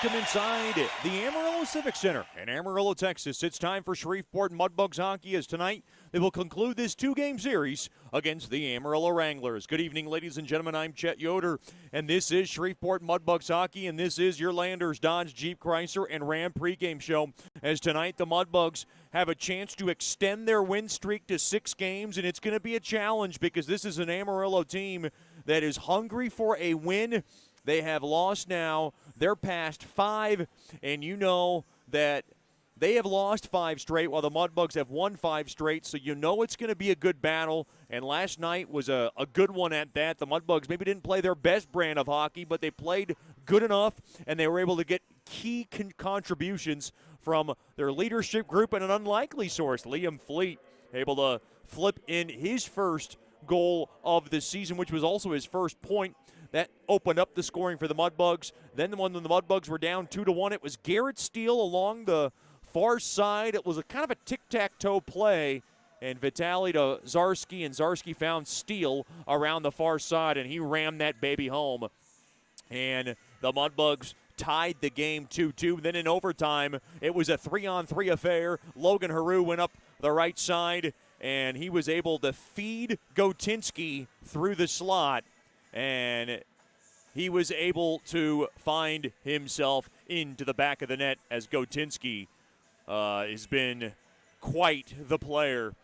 Welcome inside the Amarillo Civic Center in Amarillo, Texas. It's time for Shreveport Mudbugs hockey, as tonight they will conclude this two-game series against the Amarillo Wranglers. Good evening, ladies and gentlemen. I'm Chet Yoder, and this is Shreveport Mudbugs hockey, and this is your Landers Dodge Jeep Chrysler and Ram pregame show. As tonight the Mudbugs have a chance to extend their win streak to 6 games, and it's going to be a challenge because this is an Amarillo team that is hungry for a win. They have lost now. They're past 5, and you know that they have lost 5 straight while the Mudbugs have won 5 straight, so you know it's going to be a good battle. And last night was a good one at that. The Mudbugs maybe didn't play their best brand of hockey, but they played good enough, and they were able to get key contributions from their leadership group and an unlikely source, Liam Fleet, able to flip in his first goal of the season, which was also his first point. That opened up the scoring for the Mudbugs. Then when the Mudbugs were down 2-1, it was Garrett Steele along the far side. It was a kind of a tic-tac-toe play, and Vitaly to Zarski, and Zarski found Steele around the far side, and he rammed that baby home. And the Mudbugs tied the game 2-2. Then in overtime, it was a 3-on-3 affair. Logan Haru went up the right side, and he was able to feed Gotinski through the slot, and he was able to find himself into the back of the net, as Gotinski has been quite the player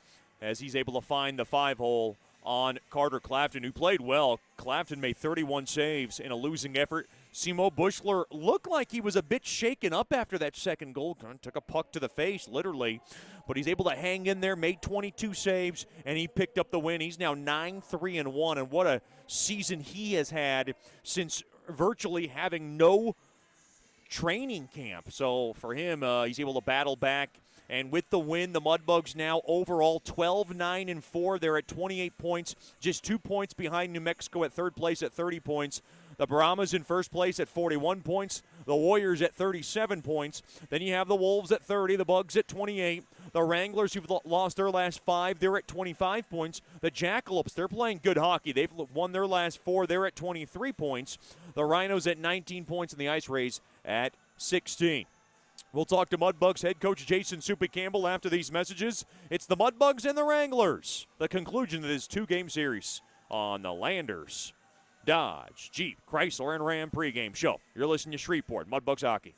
as he's able to find the 5-hole on Carter Clafton, who played well. Clafton made 31 saves in a losing effort. Simo Bushler looked like he was a bit shaken up after that second goal. Took a puck to the face, literally. But he's able to hang in there, made 22 saves, and he picked up the win. He's now 9-3-1, and what a season he has had since virtually having no training camp. So for him, he's able to battle back. And with the win, the Mudbugs now overall 12-9-4. They're at 28 points, just 2 points behind New Mexico at third place at 30 points. The Brahmas in first place at 41 points. The Warriors at 37 points. Then you have the Wolves at 30, the Bugs at 28. The Wranglers, who've lost their last 5, they're at 25 points. The Jackalopes, they're playing good hockey. They've won their last 4. They're at 23 points. The Rhinos at 19 points, and the Ice Rays at 16. We'll talk to Mudbugs head coach Jason Soupy Campbell after these messages. It's the Mudbugs and the Wranglers, the conclusion of this 2-game series on the Landers Dodge Jeep Chrysler and Ram pregame show. You're listening to Shreveport Mudbugs hockey.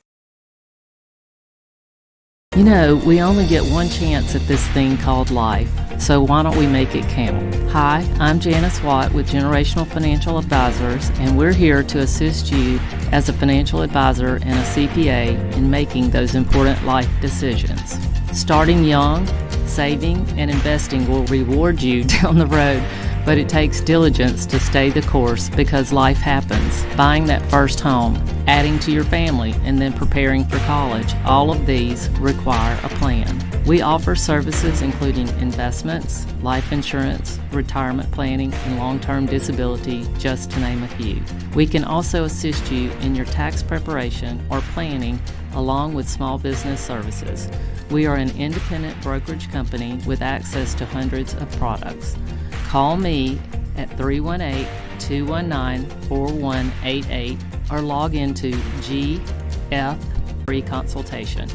You know, we only get one chance at this thing called life, so why don't we make it count? Hi, I'm Janice Watt with Generational Financial Advisors, and we're here to assist you as a financial advisor and a CPA in making those important life decisions. Starting young, saving, and investing will reward you down the road, but it takes diligence to stay the course because life happens. Buying that first home, adding to your family, and then preparing for college, all of these require a plan. We offer services including investments, life insurance, retirement planning, and long-term disability, just to name a few. We can also assist you in your tax preparation or planning along with small business services. We are an independent brokerage company with access to hundreds of products. Call me at 318-219-4188 or log into GF Free Consultation.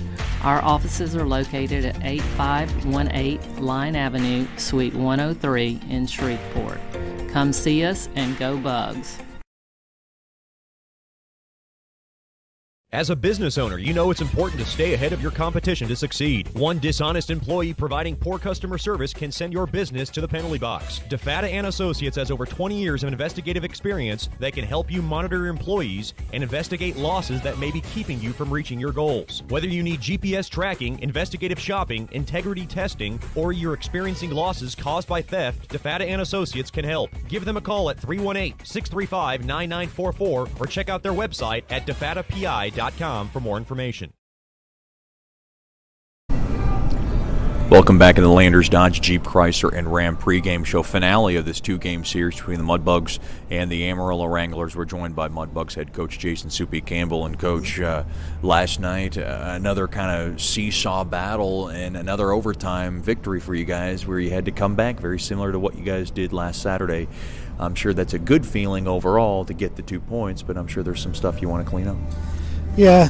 Our offices are located at 8518 Line Avenue, Suite 103 in Shreveport. Come see us and go Bugs. As a business owner, you know it's important to stay ahead of your competition to succeed. One dishonest employee providing poor customer service can send your business to the penalty box. DeFatta & Associates has over 20 years of investigative experience that can help you monitor your employees and investigate losses that may be keeping you from reaching your goals. Whether you need GPS tracking, investigative shopping, integrity testing, or you're experiencing losses caused by theft, DeFatta & Associates can help. Give them a call at 318-635-9944 or check out their website at defattapi.com for more information. Welcome back to the Landers Dodge Jeep Chrysler and Ram pregame show, finale of this 2-game series between the Mudbugs and the Amarillo Wranglers. We're joined by Mudbugs head coach Jason Soupy Campbell. And coach, last night another kind of seesaw battle and another overtime victory for you guys, where you had to come back, very similar to what you guys did last Saturday. I'm sure that's a good feeling overall to get the 2 points, but I'm sure there's some stuff you want to clean up. Yeah,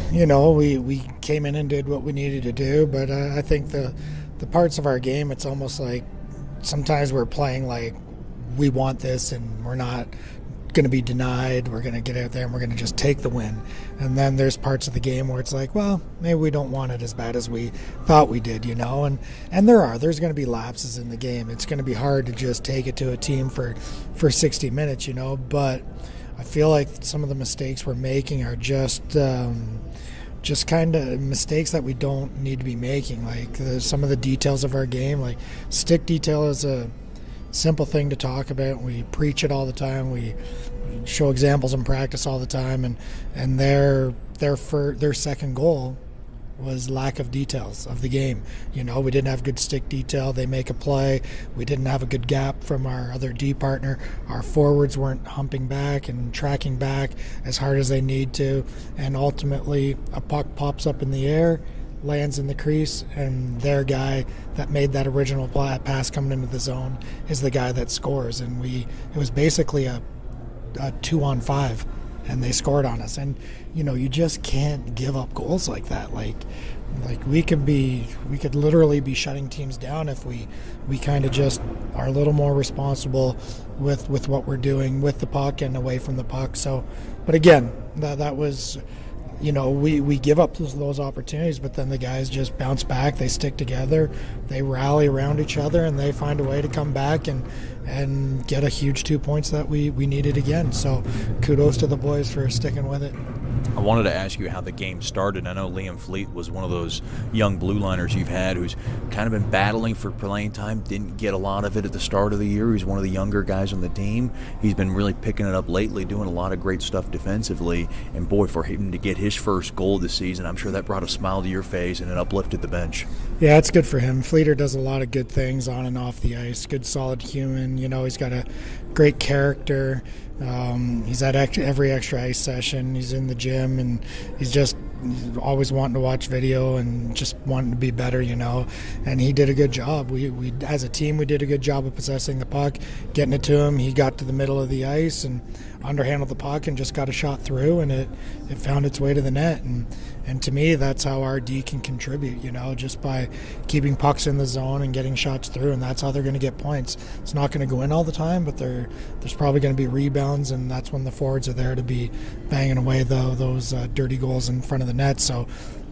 we came in and did what we needed to do, but I think the parts of our game, it's almost like sometimes we're playing like we want this and we're not going to be denied. We're going to get out there and we're going to just take the win. And then there's parts of the game where it's like, well, maybe we don't want it as bad as we thought we did, and there's going to be lapses in the game. It's going to be hard to just take it to a team for 60 minutes, but I feel like some of the mistakes we're making are just kind of mistakes that we don't need to be making. Like some of the details of our game, like stick detail is a simple thing to talk about. We preach it all the time. We show examples in practice all the time, and their second goal was lack of details of the game. We didn't have good stick detail. They make a play. We didn't have a good gap from our other D partner. Our forwards weren't humping back and tracking back as hard as they need to. And ultimately, a puck pops up in the air, lands in the crease, and their guy that made that original pass coming into the zone is the guy that scores. And it was basically a 2-on-5. And they scored on us. And you just can't give up goals like that. Like we could literally be shutting teams down if we kind of just are a little more responsible with what we're doing with the puck and away from the puck. So, but again, that was, we give up those opportunities, but then the guys just bounce back. They stick together, they rally around each other, and they find a way to come back and get a huge 2 points that we needed again. So kudos to the boys for sticking with it. I wanted to ask you how the game started. I know Liam Fleet was one of those young blue liners you've had who's kind of been battling for playing time, didn't get a lot of it at the start of the year. He's one of the younger guys on the team. He's been really picking it up lately, doing a lot of great stuff defensively. And boy, for him to get his first goal this season, I'm sure that brought a smile to your face and it uplifted the bench. Yeah, it's good for him. Fleeter does a lot of good things on and off the ice. Good, solid human. He's got a great character. He's at every extra ice session. He's in the gym, and he's always wanting to watch video and just wanting to be better, And he did a good job. We as a team, we did a good job of possessing the puck, getting it to him. He got to the middle of the ice and underhandled the puck and just got a shot through, and it found its way to the net. And to me, that's how our D can contribute, just by keeping pucks in the zone and getting shots through, and that's how they're going to get points. It's not going to go in all the time, but there's probably going to be rebounds, and that's when the forwards are there to be banging away those dirty goals in front of the net. So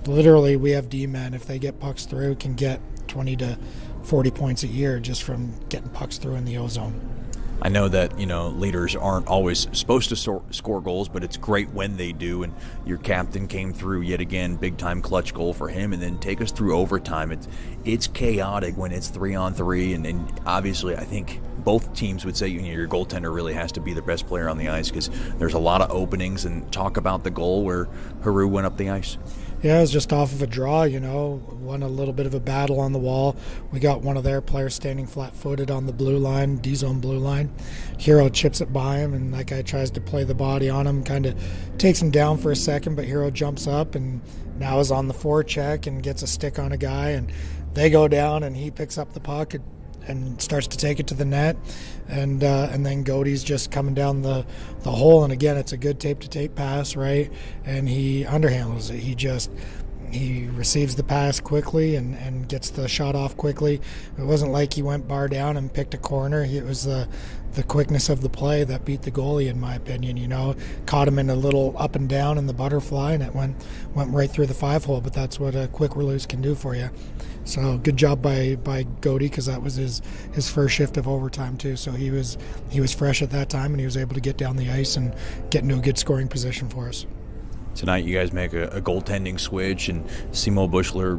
literally, we have D-men, if they get pucks through, can get 20 to 40 points a year just from getting pucks through in the O-zone. I know that, leaders aren't always supposed to score goals, but it's great when they do. And your captain came through yet again, big-time clutch goal for him, and then take us through overtime. It's chaotic when it's 3-on-3, and obviously I think both teams would say your goaltender really has to be the best player on the ice because there's a lot of openings. And talk about the goal where Haru went up the ice. Yeah, it was just off of a draw, won a little bit of a battle on the wall. We got one of their players standing flat-footed on the blue line, D-zone blue line. Hero chips it by him, and that guy tries to play the body on him, kind of takes him down for a second, but Hero jumps up and now is on the forecheck and gets a stick on a guy, and they go down, and he picks up the puck and starts to take it to the net, and then Godey's just coming down the hole, and again, it's a good tape-to-tape pass, right? And he underhandles it. He receives the pass quickly and gets the shot off quickly. It wasn't like he went bar down and picked a corner. It was the quickness of the play that beat the goalie, in my opinion. Caught him in a little up and down in the butterfly, and it went right through the 5-hole. But that's what a quick release can do for you. So good job by Godey, because that was his first shift of overtime too. So he was fresh at that time, and he was able to get down the ice and get into a good scoring position for us. Tonight you guys make a goaltending switch, and Simo Bushler,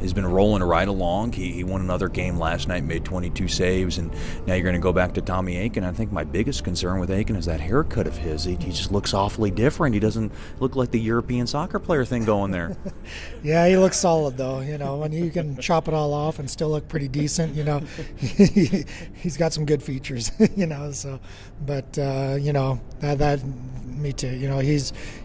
has been rolling right along. He won another game last night, made 22 saves, and now you're going to go back to Tommy Aiken. I think my biggest concern with Aiken is that haircut of his. He just looks awfully different. He doesn't look like the European soccer player thing going there. Yeah, he looks solid though. When you can chop it all off and still look pretty decent. He's got some good features. So, but that me too.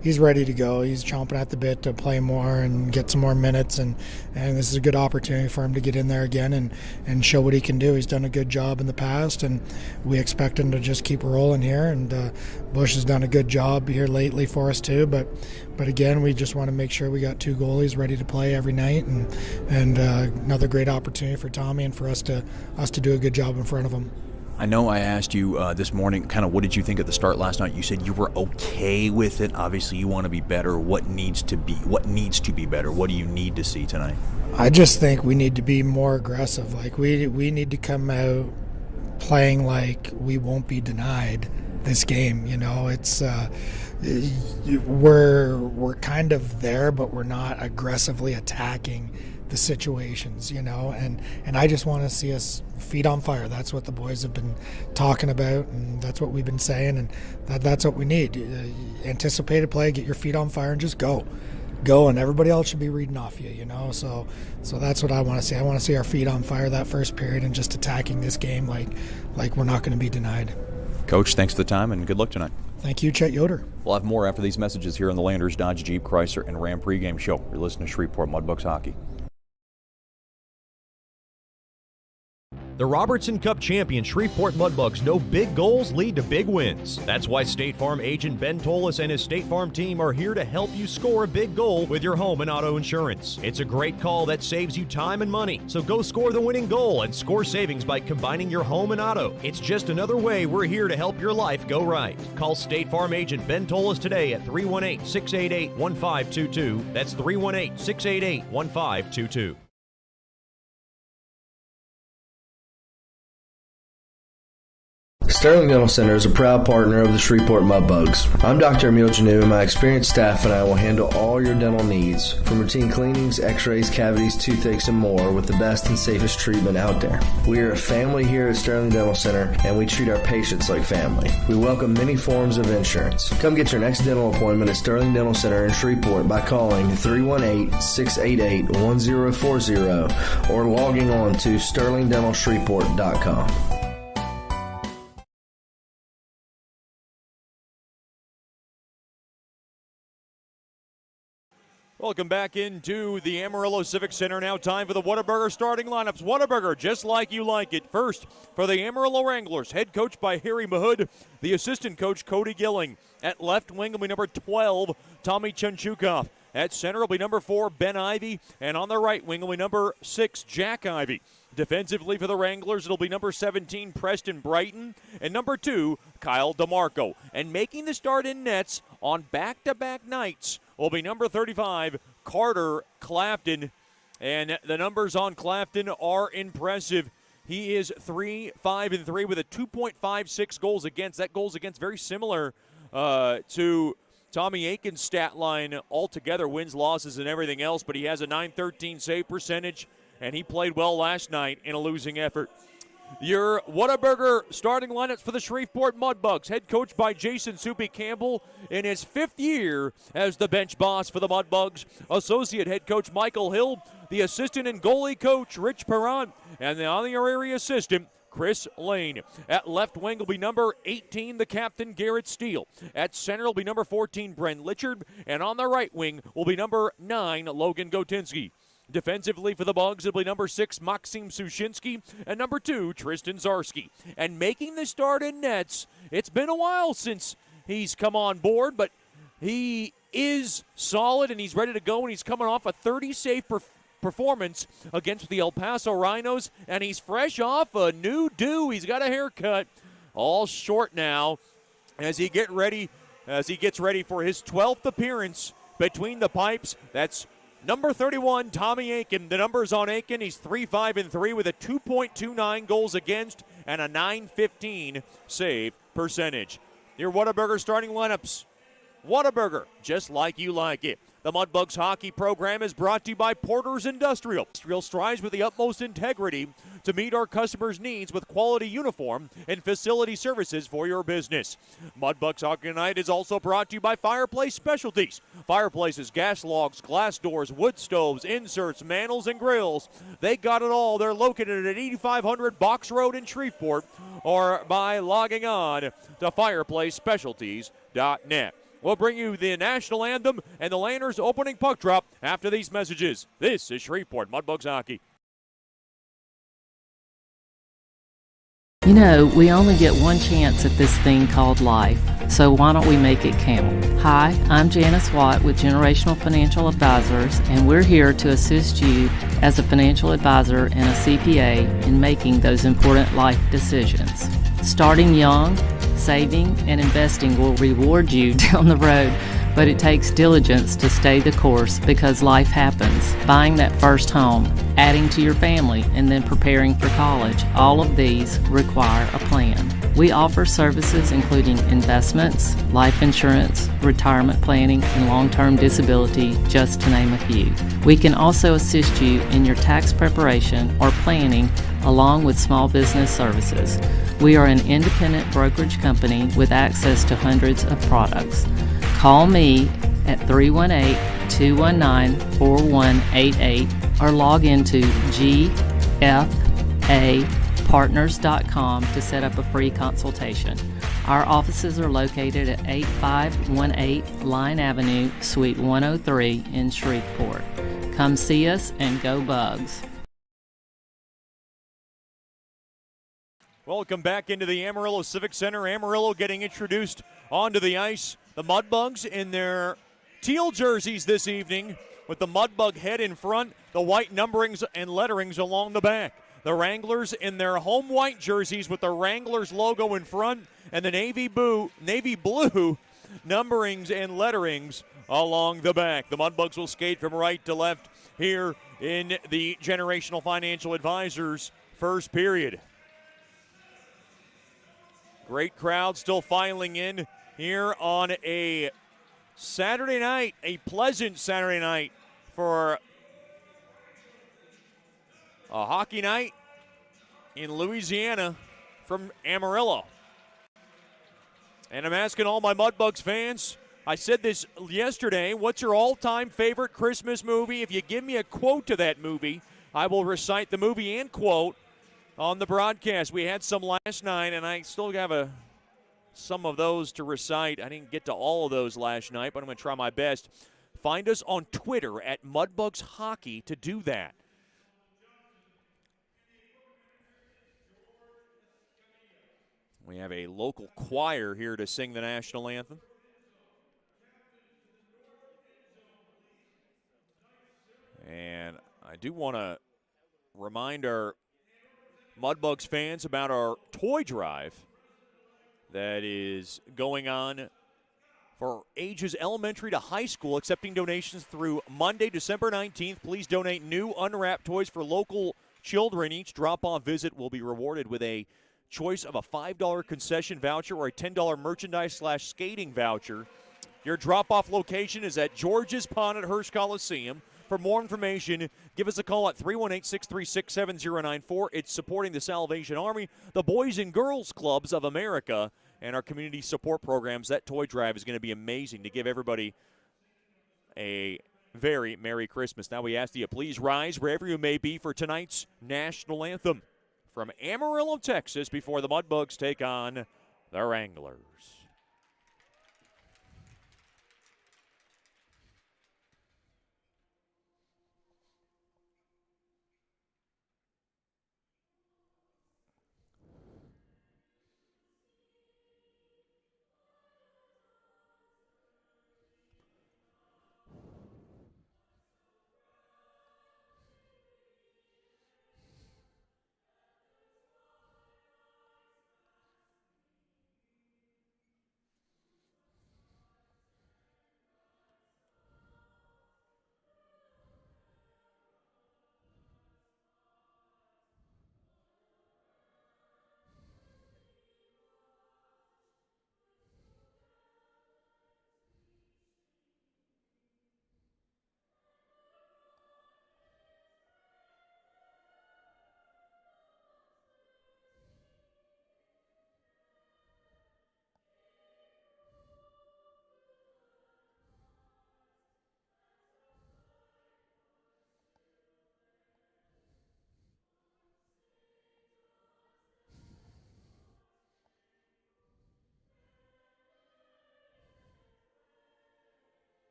He's he's ready to go. He's chomping at the bit to play more and get some more minutes, and this is a good opportunity for him to get in there again and show what he can do. He's done a good job in the past, and we expect him to just keep rolling here. And Bush has done a good job here lately for us too. But again, we just want to make sure we got 2 goalies ready to play every night, and another great opportunity for Tommy and for us to do a good job in front of him. I know I asked you this morning kind of what did you think at the start last night. You said you were okay with it. Obviously you want to be better. What needs to be better? What do you need to see tonight? I just think we need to be more aggressive. Like we need to come out playing like we won't be denied this game. It's we're kind of there, but we're not aggressively attacking the situations, and I just want to see us feet on fire. That's what the boys have been talking about, and that's what we've been saying, and that's what we need. Anticipated play, get your feet on fire, and just go, and everybody else should be reading off you, So that's what I want to see. I want to see our feet on fire that first period and just attacking this game like we're not going to be denied. Coach, thanks for the time and good luck tonight. Thank you, Chet Yoder. We'll have more after these messages here on the Landers Dodge Jeep Chrysler and Ram pregame show. You're listening to Shreveport Mudbugs Hockey. The Robertson Cup champion Shreveport Mudbugs know big goals lead to big wins. That's why State Farm agent Ben Tolis and his State Farm team are here to help you score a big goal with your home and auto insurance. It's a great call that saves you time and money. So go score the winning goal and score savings by combining your home and auto. It's just another way we're here to help your life go right. Call State Farm agent Ben Tolis today at 318-688-1522. That's 318-688-1522. Sterling Dental Center is a proud partner of the Shreveport Mudbugs. I'm Dr. Emil Janu, and my experienced staff and I will handle all your dental needs, from routine cleanings, x-rays, cavities, toothaches, and more, with the best and safest treatment out there. We are a family here at Sterling Dental Center, and we treat our patients like family. We welcome many forms of insurance. Come get your next dental appointment at Sterling Dental Center in Shreveport by calling 318-688-1040 or logging on to sterlingdentalshreveport.com. Welcome back into the Amarillo Civic Center. Now time for the Whataburger starting lineups. Whataburger, just like you like it. First, for the Amarillo Wranglers, head coach by Harry Mahood, the assistant coach Cody Gilling. At left wing will be number 12, Tommy Chunchukov. At center will be number 4, Ben Ivey. And on the right wing will be number 6, Jack Ivey. Defensively for the Wranglers, it'll be number 17, Preston Brighton, and number 2, Kyle DeMarco. And making the start in nets on back-to-back nights will be number 35, Carter Clafton. And the numbers on Clafton are impressive. He is 3-5-3 with a 2.56 goals against. That goals against very similar to Tommy Aiken's stat line altogether, wins, losses, and everything else, but he has a .913 save percentage, and he played well last night in a losing effort. Your Whataburger starting lineups for the Shreveport Mudbugs, head coached by Jason Soupy Campbell in his 5th year as the bench boss for the Mudbugs. Associate head coach Michael Hill, the assistant and goalie coach Rich Perron, and the honorary assistant Chris Lane. At left wing will be number 18, the captain Garrett Steele. At center will be number 14, Brent Litchard, and on the right wing will be number 9, Logan Gotinsky. Defensively for the Bugs, it'll be number 6, Maxim Sushinsky, and number 2, Tristan Zarski. And making the start in nets, it's been a while since he's come on board, but he is solid and he's ready to go, and he's coming off a 30-save performance against the El Paso Rhinos, and he's fresh off a new do. He's got a haircut, all short now, as he gets ready for his 12th appearance between the pipes. That's number 31, Tommy Aiken. The numbers on Aiken, he's 3-5-3 with a 2.29 goals against and a .915 save percentage. Your Whataburger starting lineups. Whataburger, just like you like it. The Mudbugs hockey program is brought to you by Porter's Industrial. Industrial strives with the utmost integrity to meet our customers' needs with quality uniform and facility services for your business. Mudbugs Hockey Night is also brought to you by Fireplace Specialties. Fireplaces, gas logs, glass doors, wood stoves, inserts, mantles, and grills. They got it all. They're located at 8500 Box Road in Shreveport, or by logging on to fireplacespecialties.net. We'll bring you the national anthem and the Landers opening puck drop after these messages. This is Shreveport Mudbugs Hockey. You know, we only get one chance at this thing called life, so why don't we make it count? Hi, I'm Janice Watt with Generational Financial Advisors, and we're here to assist you as a financial advisor and a CPA in making those important life decisions. Starting young, saving, and investing will reward you down the road, but it takes diligence to stay the course because life happens. Buying that first home, adding to your family, and then preparing for college, all of these require a plan. We offer services including investments, life insurance, retirement planning, and long-term disability, just to name a few. We can also assist you in your tax preparation or planning along with small business services. We are an independent brokerage company with access to hundreds of products. Call me at 318-219-4188 or log into gfapartners.com to set up a free consultation. Our offices are located at 8518 Line Avenue, Suite 103 in Shreveport. Come see us and go Bugs. Welcome back into the Amarillo Civic Center. Amarillo getting introduced onto the ice. The Mudbugs in their teal jerseys this evening with the Mudbug head in front, the white numberings and letterings along the back. The Wranglers in their home white jerseys with the Wranglers logo in front and the navy blue numberings and letterings along the back. The Mudbugs will skate from right to left here in the Generational Financial Advisors first period. Great crowd still filing in here on a Saturday night, a pleasant Saturday night for a hockey night in Louisiana from Amarillo. And I'm asking all my Mudbugs fans, I said this yesterday, what's your all-time favorite Christmas movie? If you give me a quote to that movie, I will recite the movie and quote on the broadcast. We had some last night, and I still have some of those to recite. I didn't get to all of those last night, but I'm going to try my best. Find us on Twitter at Mudbugs Hockey to do that. We have a local choir here to sing the national anthem. And I do want to remind our Mudbugs fans about our toy drive that is going on for ages elementary to high school, accepting donations through Monday, December 19th. Please donate new unwrapped toys for local children. Each drop-off visit will be rewarded with a choice of a $5 concession voucher or a $10 merchandise/skating voucher. Your drop-off location is at George's Pond at Hearst Coliseum. For more information, give us a call at 318-636-7094. It's supporting the Salvation Army, the Boys and Girls Clubs of America, and our community support programs. That toy drive is going to be amazing to give everybody a very Merry Christmas. Now we ask you, please rise wherever you may be for tonight's national anthem from Amarillo, Texas, before the Mudbugs take on the Wranglers.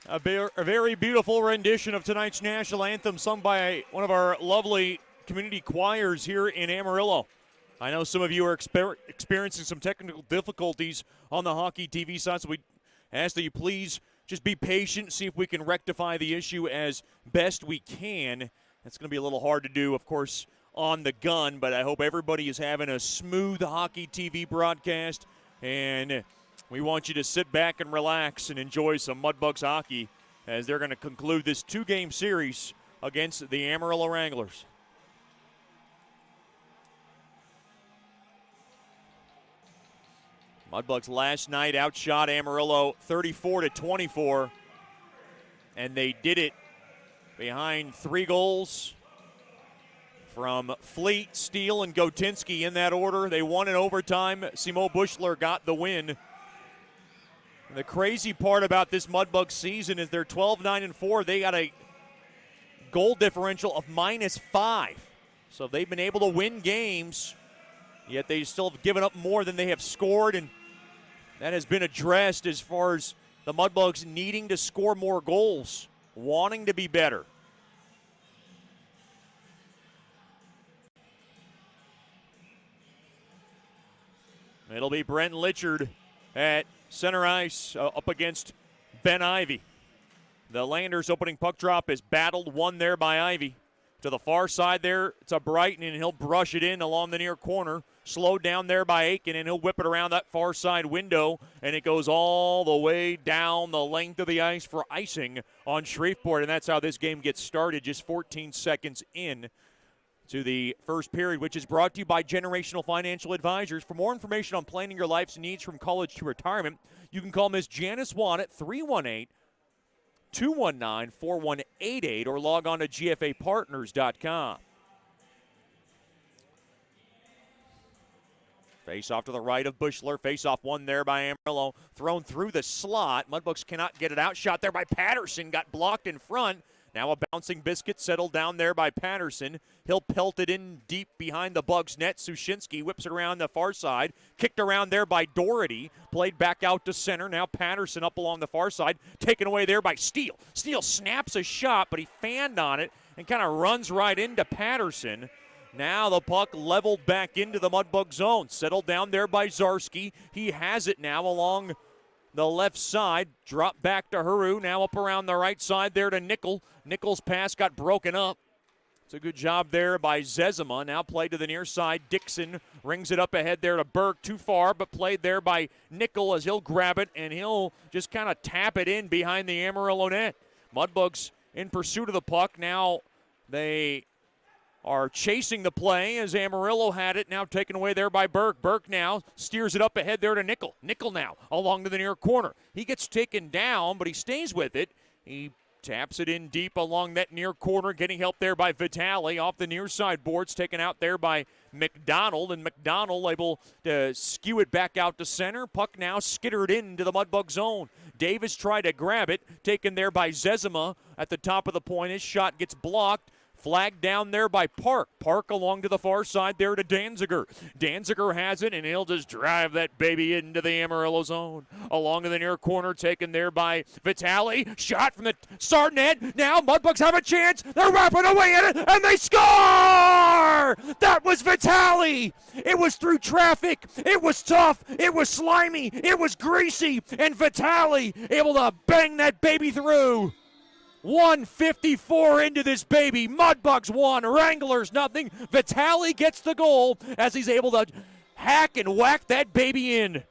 A very beautiful rendition of tonight's national anthem sung by one of our lovely community choirs here in Amarillo. I know some of you are experiencing some technical difficulties on the hockey TV side, so we ask that you please just be patient, see if we can rectify the issue as best we can. It's going to be a little hard to do, of course, on the gun, but I hope everybody is having a smooth hockey TV broadcast, and we want you to sit back and relax and enjoy some Mudbugs hockey as they're going to conclude this two-game series against the Amarillo Wranglers. Mudbugs last night outshot Amarillo 34-24, and they did it behind 3 goals from Fleet, Steele, and Gotinski in that order. They won in overtime. Simo Bushler got the win. The crazy part about this Mudbugs season is they're 12-9-4. They got a goal differential of -5. So they've been able to win games, yet they still have given up more than they have scored, and that has been addressed as far as the Mudbugs needing to score more goals, wanting to be better. It'll be Brent Litchard at center ice up against Ben Ivy. The Landers' opening puck drop is battled, won there by Ivy. To the far side there, it's a Brighton, and he'll brush it in along the near corner. Slowed down there by Aiken, and he'll whip it around that far side window, and it goes all the way down the length of the ice for icing on Shreveport, and that's how this game gets started, just 14 seconds in to the first period, which is brought to you by Generational Financial Advisors. For more information on planning your life's needs from college to retirement, you can call Miss Janice Watt at 318-219-4188 or log on to gfapartners.com. Face off to the right of Bushler. Face off one there by Amarillo. Thrown through the slot. Mudbugs cannot get it out. Shot there by Patterson. Got blocked in front. Now a bouncing biscuit settled down there by Patterson. He'll pelt it in deep behind the Bugs net. Sushinsky whips it around the far side. Kicked around there by Doherty. Played back out to center. Now Patterson up along the far side. Taken away there by Steele. Steele snaps a shot, but he fanned on it and kind of runs right into Patterson. Now the puck leveled back into the Mudbug zone. Settled down there by Zarski. He has it now along the left side. Drop back to Huru. Now up around the right side there to Nickel. Nickel's pass got broken up. It's a good job there by Zezima. Now played to the near side. Dixon rings it up ahead there to Berg. Too far, but played there by Nickel as he'll grab it, and he'll just kind of tap it in behind the Amarillo net. Mudbugs in pursuit of the puck. Now they are chasing the play as Amarillo had it, now taken away there by Burke. Burke now steers it up ahead there to Nickel. Nickel now along to the near corner. He gets taken down, but he stays with it. He taps it in deep along that near corner, getting help there by Vitale. Off the near side boards, taken out there by McDonald, and McDonald able to skew it back out to center. Puck now skittered into the Mudbug zone. Davis tried to grab it, taken there by Zezima at the top of the point. His shot gets blocked. Flagged down there by Park. Park along to the far side there to Danziger. Danziger has it, and he'll just drive that baby into the Amarillo zone. Along to the near corner, taken there by Vitale. Shot from the Sarnet. Now Mudbugs have a chance. They're wrapping away at it, and they score! That was Vitale. It was through traffic. It was tough. It was slimy. It was greasy. And Vitale able to bang that baby through. 1:54 into this baby. Mudbugs 1, Wranglers nothing. Vitale gets the goal as he's able to hack and whack that baby in.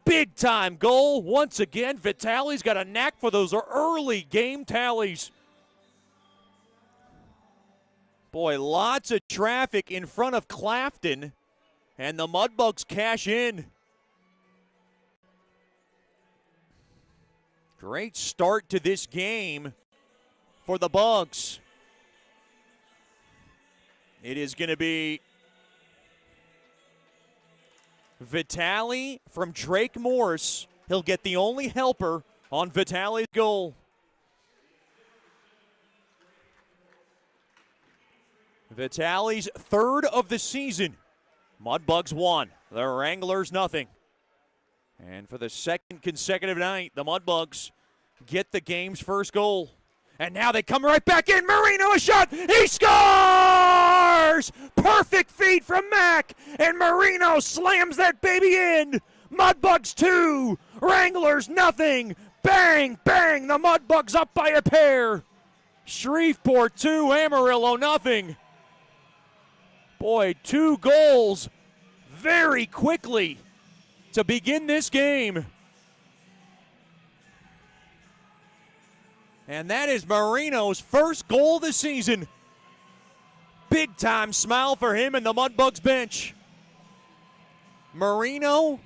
Big time goal once again. Vitale's got a knack for those early game tallies. Boy, lots of traffic in front of Clafton, and the Mudbugs cash in. Great start to this game for the Bugs. It is going to be Vitale from Drake Morse. He'll get the only helper on Vitale's goal. Vitale's third of the season. Mudbugs 1, the Wranglers nothing. And for the second consecutive night, the Mudbugs get the game's first goal. And now they come right back in. Marino, a shot. He scores! Perfect feed from Mack. And Marino slams that baby in. Mudbugs 2, Wranglers nothing. Bang, bang, the Mudbugs up by a pair. Shreveport 2, Amarillo nothing. Boy, 2 goals very quickly to begin this game. And that is Marino's first goal this season. Big time smile for him and the Mudbugs bench. Marino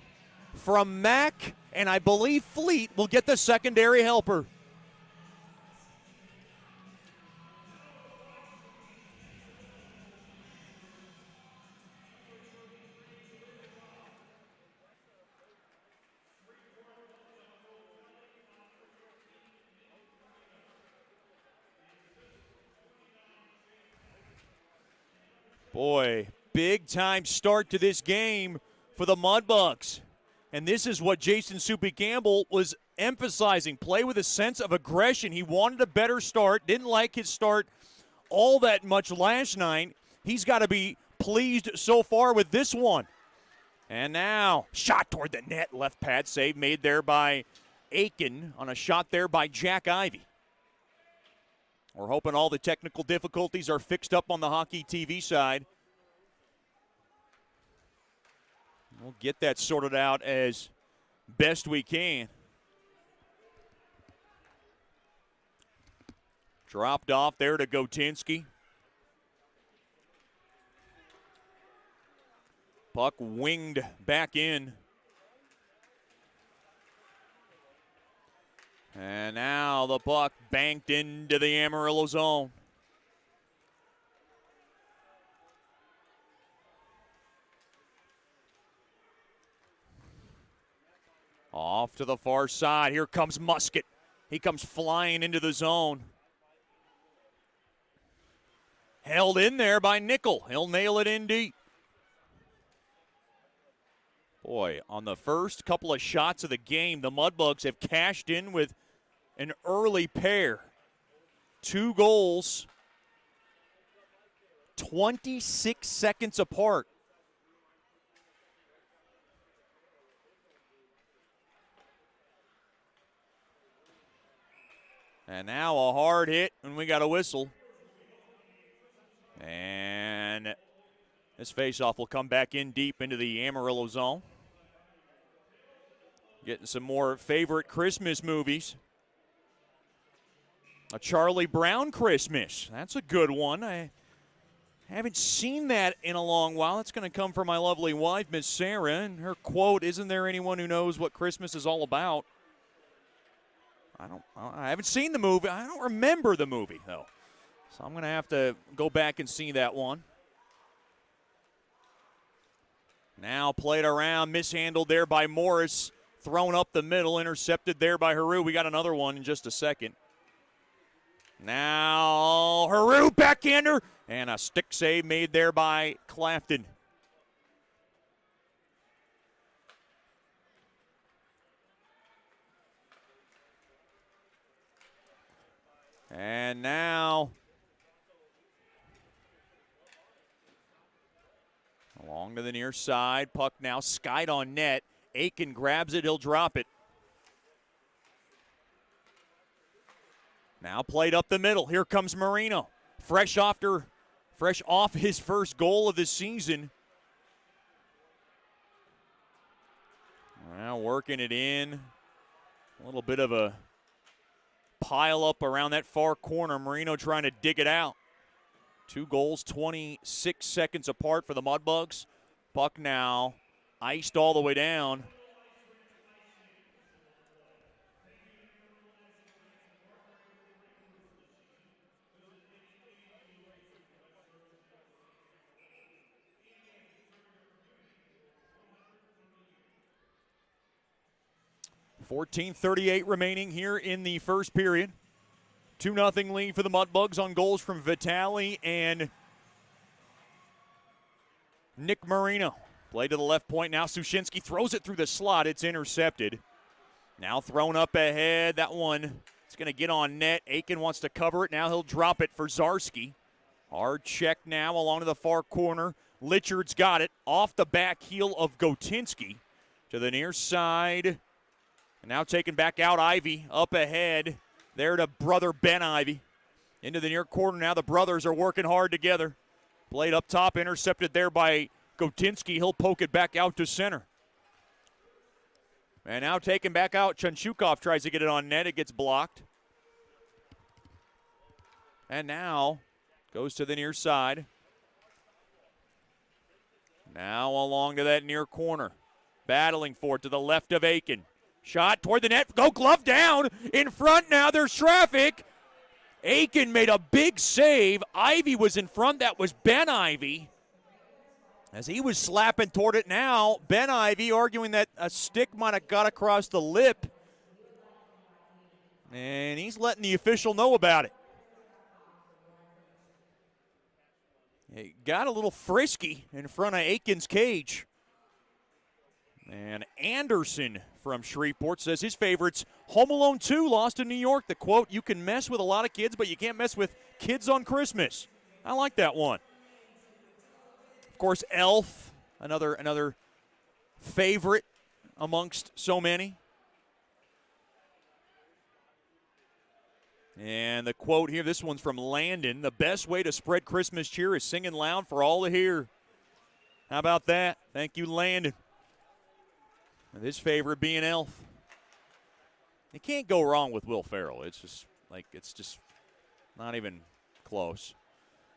from Mack and I believe Fleet will get the secondary helper. Boy, big time start to this game for the Mudbugs. And this is what Jason Soupy Campbell was emphasizing. Play with a sense of aggression. He wanted a better start. Didn't like his start all that much last night. He's got to be pleased so far with this one. And now, shot toward the net. Left pad save made there by Aiken on a shot there by Jack Ivey. We're hoping all the technical difficulties are fixed up on the Hockey TV side. We'll get that sorted out as best we can. Dropped off there to Gotinski. Puck winged back in. And now the puck banked into the Amarillo zone. Off to the far side. Here comes Musket. He comes flying into the zone. Held in there by Nickel. He'll nail it in deep. Boy, on the first couple of shots of the game, the Mudbugs have cashed in with an early pair. 2 goals, 26 seconds apart. And now a hard hit, and we got a whistle. And this faceoff will come back in deep into the Amarillo zone. Getting some more favorite Christmas movies. A Charlie Brown Christmas. That's a good one. I haven't seen that in a long while. That's going to come from my lovely wife, Miss Sarah, and her quote, "Isn't there anyone who knows what Christmas is all about?" I haven't seen the movie. I don't remember the movie, though. So I'm going to have to go back and see that one. Now played around, mishandled there by Morris. Thrown up the middle, intercepted there by Haru. We got another one in just a second. Now Haru backhander, and a stick save made there by Clafton. And now along to the near side. Puck now skied on net. Aiken grabs it. He'll drop it. Now played up the middle. Here comes Marino. Fresh off his first goal of the season. Now working it in. A little bit of a pile up around that far corner. Marino trying to dig it out. 2 goals, 26 seconds apart for the Mudbugs. Puck now iced all the way down. .38 remaining here in the first period. 2-0 lead for the Mudbugs on goals from Vitale and Nick Marino. Play to the left point now. Sushinsky throws it through the slot. It's intercepted. Now thrown up ahead. That one is going to get on net. Aiken wants to cover it. Now he'll drop it for Zarski. Hard check now along to the far corner. Litchard's got it off the back heel of Gotinski to the near side. And now taken back out, Ivy up ahead. There to brother Ben Ivy. Into the near corner now. The brothers are working hard together. Blade up top, intercepted there by Gotinski. He'll poke it back out to center. And now taken back out. Chunchukov tries to get it on net. It gets blocked. And now goes to the near side. Now along to that near corner. Battling for it to the left of Aiken. Shot toward the net. Go glove down. In front now. There's traffic. Aiken made a big save. Ivy was in front. That was Ben Ivy. As he was slapping toward it now, Ben Ivy arguing that a stick might have got across the lip. And he's letting the official know about it. He got a little frisky in front of Aiken's cage. And Anderson from Shreveport says his favorites, Home Alone 2 lost in New York. The quote, you can mess with a lot of kids, but you can't mess with kids on Christmas. I like that one. Of course, Elf, another favorite amongst so many. And the quote here, this one's from Landon. The best way to spread Christmas cheer is singing loud for all to hear. How about that? Thank you, Landon. And his favorite being Elf. You can't go wrong with Will Ferrell. It's just not even close.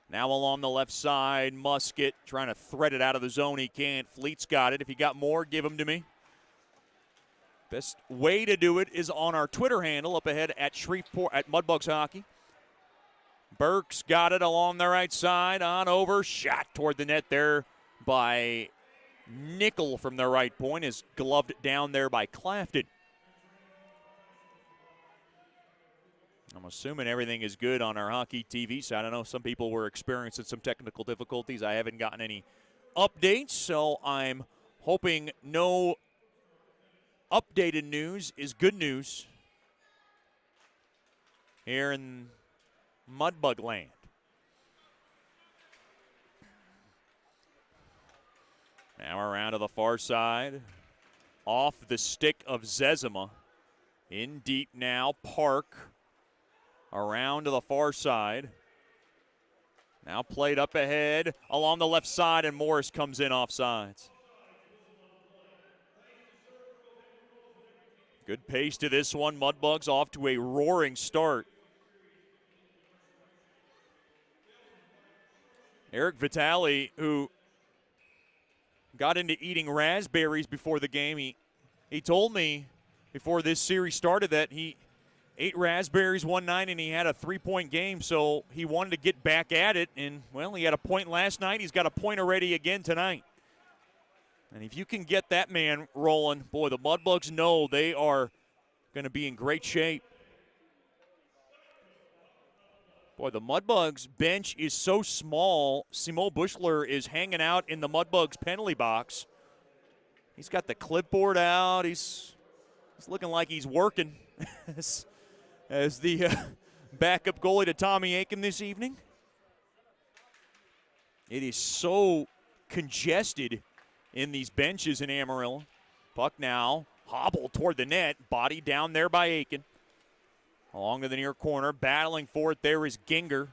Now along the left side, Musket trying to thread it out of the zone. He can't. Fleet's got it. If you got more, give them to me. Best way to do it is on our Twitter handle up ahead at Shreveport at Mudbugs Hockey. Burks got it along the right side, on over, shot toward the net there by Nickel from the right point, is gloved down there by Clafton. I'm assuming everything is good on our hockey TV side. I know some people were experiencing some technical difficulties. I haven't gotten any updates, so I'm hoping no updated news is good news here in Mudbug land. Now around to the far side. Off the stick of Zezima. In deep now, Park. Around to the far side. Now played up ahead along the left side, and Morris comes in offsides. Good pace to this one. Mudbugs off to a roaring start. Eric Vitale, who got into eating raspberries before the game, he told me before this series started that he ate raspberries one night and he had a 3-point game, so he wanted to get back at it. And, well, he had a point last night. He's got a point already again tonight. And if you can get that man rolling, boy, the Mudbugs know they are going to be in great shape. Boy, the Mudbugs bench is so small. Simo Bushler is hanging out in the Mudbugs penalty box. He's got the clipboard out. He's looking like he's working as the backup goalie to Tommy Aiken this evening. It is so congested in these benches in Amarillo. Puck now hobbled toward the net, body down there by Aiken. Along to the near corner, battling for it there is Ginger.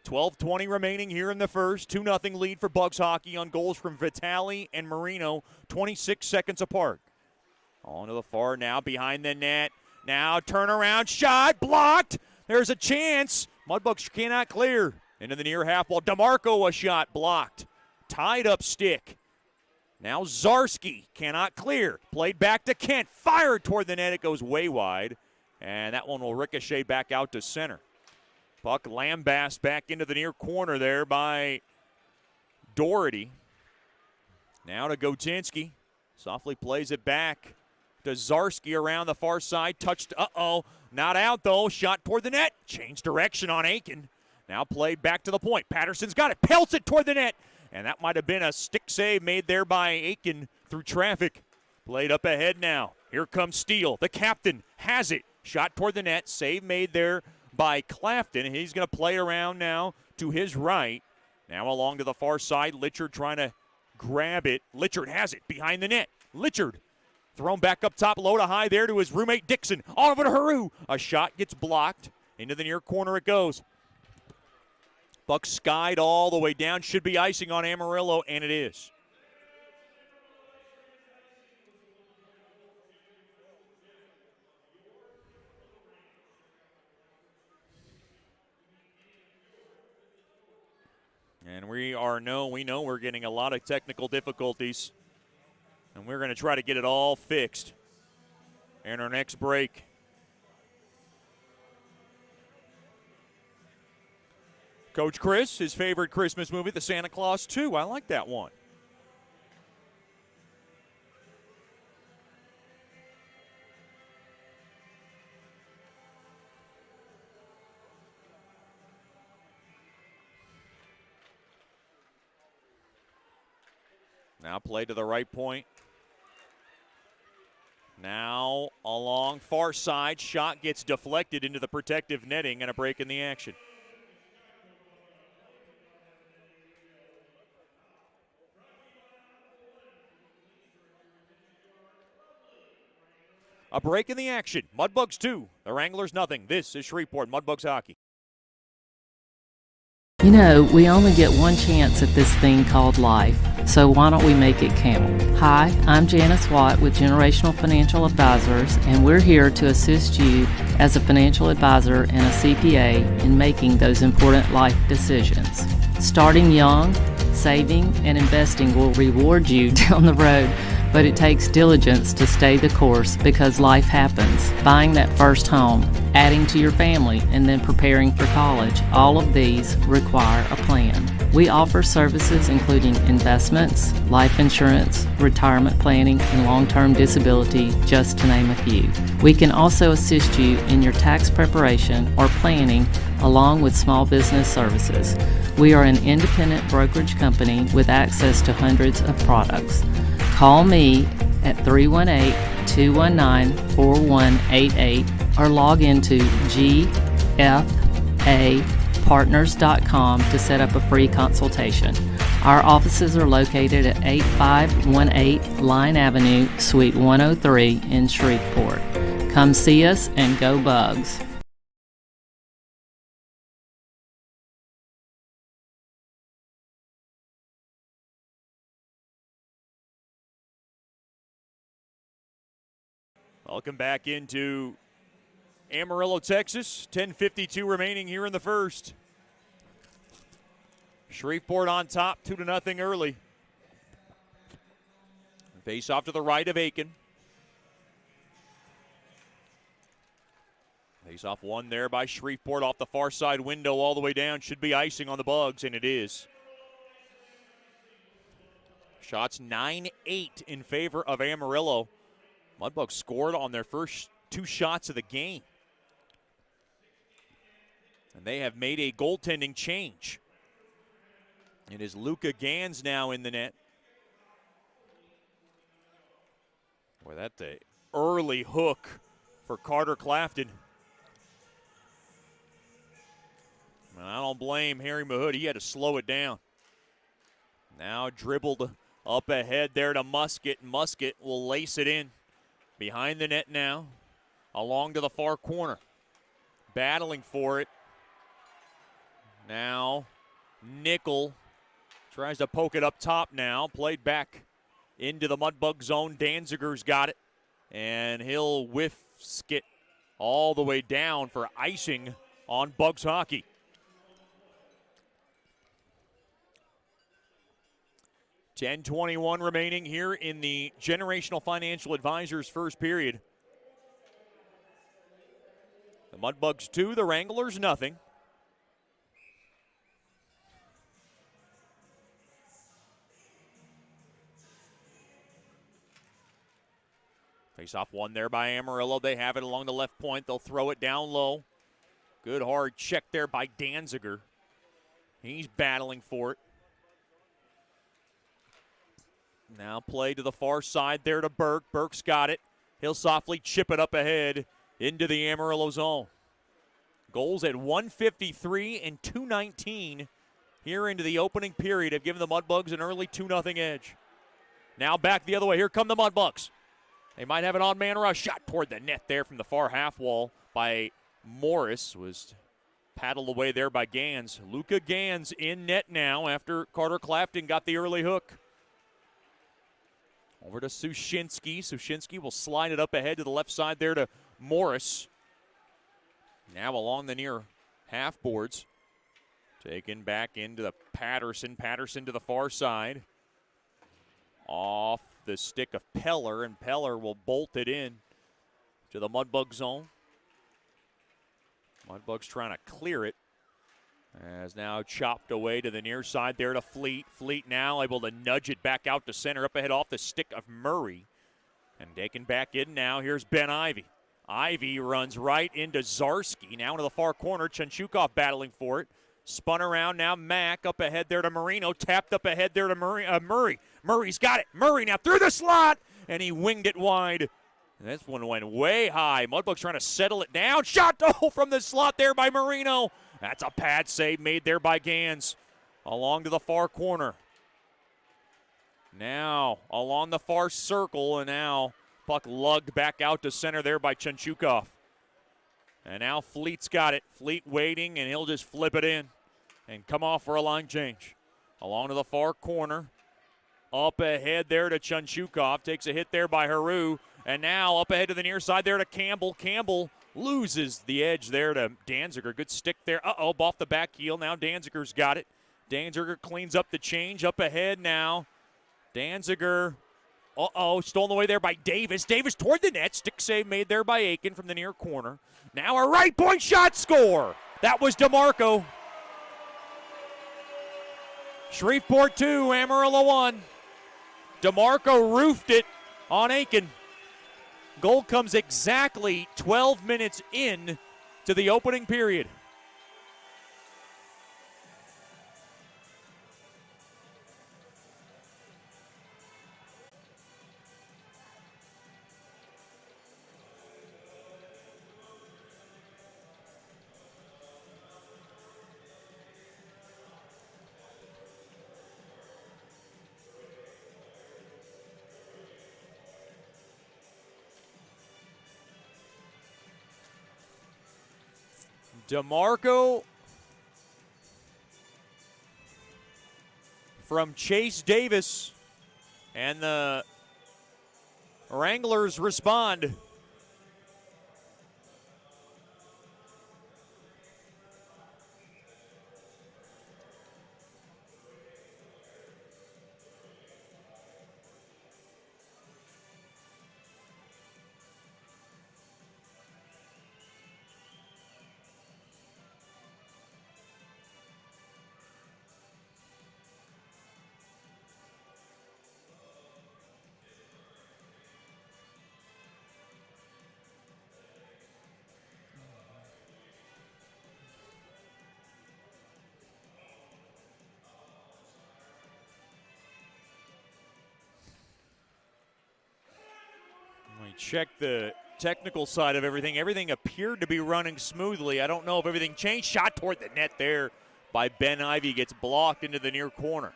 12:20 remaining here in the first. 2-0 lead for Bugs Hockey on goals from Vitale and Marino, 26 seconds apart. On to the far now, behind the net. Now turnaround shot, blocked. There's a chance. Mudbugs cannot clear. Into the near half wall. DeMarco a shot, blocked. Tied up stick. Now Zarski cannot clear. Played back to Kent. Fired toward the net. It goes way wide. And that one will ricochet back out to center. Puck lambast back into the near corner there by Doherty. Now to Gotinski. Softly plays it back to Zarski around the far side. Touched, not out though. Shot toward the net. Changed direction on Aiken. Now played back to the point. Patterson's got it. Pelts it toward the net. And that might have been a stick save made there by Aiken through traffic. Played up ahead now. Here comes Steele. The captain has it. Shot toward the net. Save made there by Clafton. He's going to play around now to his right. Now along to the far side. Litchard trying to grab it. Litchard has it behind the net. Litchard thrown back up top, low to high there to his roommate Dixon. On over to Haru. A shot gets blocked. Into the near corner it goes. Buck skied all the way down. Should be icing on Amarillo, and it is. And we know we're getting a lot of technical difficulties. And we're going to try to get it all fixed in our next break. Coach Chris, his favorite Christmas movie, The Santa Claus 2. I like that one. Now play to the right point. Now along far side, shot gets deflected into the protective netting and a break in the action. A break in the action. Mudbugs 2, the Wranglers nothing. This is Shreveport Mudbugs hockey. You know, we only get one chance at this thing called life, so why don't we make it count? Hi, I'm Janice Watt with Generational Financial Advisors, and we're here to assist you as a financial advisor and a CPA in making those important life decisions. Starting young, saving, and investing will reward you down the road, but it takes diligence to stay the course because life happens. Buying that first home, adding to your family, and then preparing for college, all of these require a plan. We offer services including investments, life insurance, retirement planning, and long-term disability, just to name a few. We can also assist you in your tax preparation or planning along with small business services. We are an independent brokerage company with access to hundreds of products. Call me at 318-219-4188 or log into gfapartners.com to set up a free consultation. Our offices are located at 8518 Line Avenue, Suite 103 in Shreveport. Come see us and go Bugs. Welcome back into Amarillo, Texas. 10:52 remaining here in the first. Shreveport on top, 2-0 early. Face off to the right of Aiken. Face off one there by Shreveport off the far side window all the way down. Should be icing on the Bugs, and it is. Shots 9-8 in favor of Amarillo. Mudbugs scored on their first two shots of the game. And they have made a goaltending change. It is Luca Gans now in the net. Boy, that's an early hook for Carter Clafton. And I don't blame Harry Mahood. He had to slow it down. Now dribbled up ahead there to Musket. Musket will lace it in. Behind the net now, along to the far corner. Battling for it. Now, Nickel tries to poke it up top now. Played back into the Mudbug zone. Danziger's got it. And he'll whisk it all the way down for icing on Bugs hockey. $10:21 remaining here in the Generational Financial Advisors first period. The Mudbugs 2, the Wranglers nothing. Face off one there by Amarillo. They have it along the left point. They'll throw it down low. Good hard check there by Danziger. He's battling for it. Now play to the far side there to Burke. Burke's got it. He'll softly chip it up ahead into the Amarillo zone. Goals at 153 and 219 here into the opening period have given the Mudbugs an early 2-0 edge. Now back the other way. Here come the Mudbugs. They might have an odd man rush. Shot toward the net there from the far half wall by Morris. Was paddled away there by Gans. Luca Gans in net now after Carter Clafton got the early hook. Over to Sushinsky. Sushinsky will slide it up ahead to the left side there to Morris. Now along the near half boards. Taken back into the Patterson. Patterson to the far side. Off the stick of Peller, and Peller will bolt it in to the Mudbug zone. Mudbugs trying to clear it. As now chopped away to the near side there to Fleet. Fleet now able to nudge it back out to center, up ahead off the stick of Murray. And taken back in now, here's Ben Ivy. Ivy runs right into Zarski, now into the far corner. Chanchukov battling for it. Spun around now, Mack up ahead there to Marino. Tapped up ahead there to Murray. Murray's got it. Murray now through the slot, and he winged it wide. And this one went way high. Mudbugs trying to settle it down. Shot from the slot there by Marino. That's a pad save made there by Gans. Along to the far corner. Now along the far circle, and now puck lugged back out to center there by Chanchukov. And now Fleet's got it. Fleet waiting, and he'll just flip it in and come off for a line change. Along to the far corner. Up ahead there to Chanchukov. Takes a hit there by Haru. And now up ahead to the near side there to Campbell. Campbell loses the edge there to Danziger. Good stick there. Off the back heel. Now Danziger's got it. Danziger cleans up the change. Up ahead now. Danziger. Stolen away there by Davis. Davis toward the net. Stick save made there by Aiken from the near corner. Now a right point shot, score. That was DeMarco. Shreveport 2, Amarillo 1. DeMarco roofed it on Aiken. Goal comes exactly 12 minutes in to the opening period. DeMarco from Chase Davis, and the Wranglers respond. We checked the technical side of everything. Everything appeared to be running smoothly. I don't know if everything changed. Shot toward the net there by Ben Ivy. Gets blocked into the near corner.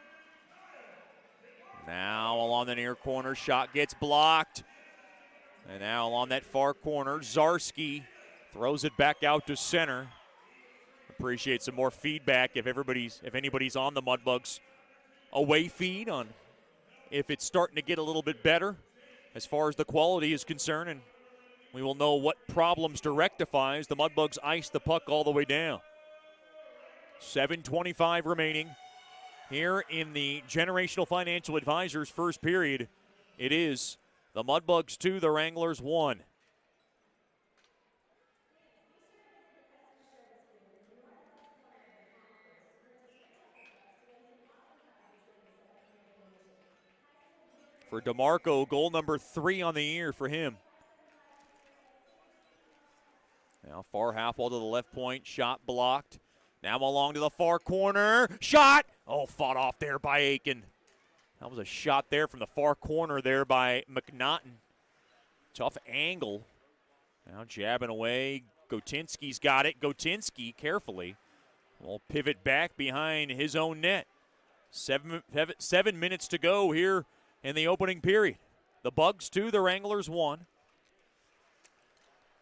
Now along the near corner. Shot gets blocked. And now along that far corner, Zarski throws it back out to center. Appreciate some more feedback if anybody's on the Mudbugs away feed on if it's starting to get a little bit better as far as the quality is concerned, and we will know what problems to rectify as the Mudbugs ice the puck all the way down. 7:25 remaining here in the Generational Financial Advisors first period. It is the Mudbugs 2, the Wranglers 1. For DeMarco, goal number 3 on the year for him. Now far half wall to the left point, shot blocked. Now along to the far corner, shot! Fought off there by Aiken. That was a shot there from the far corner there by McNaughton. Tough angle. Now jabbing away. Gotinski's got it. Gotinski carefully will pivot back behind his own net. 7 minutes to go here in the opening period. The Bugs 2, the Wranglers 1.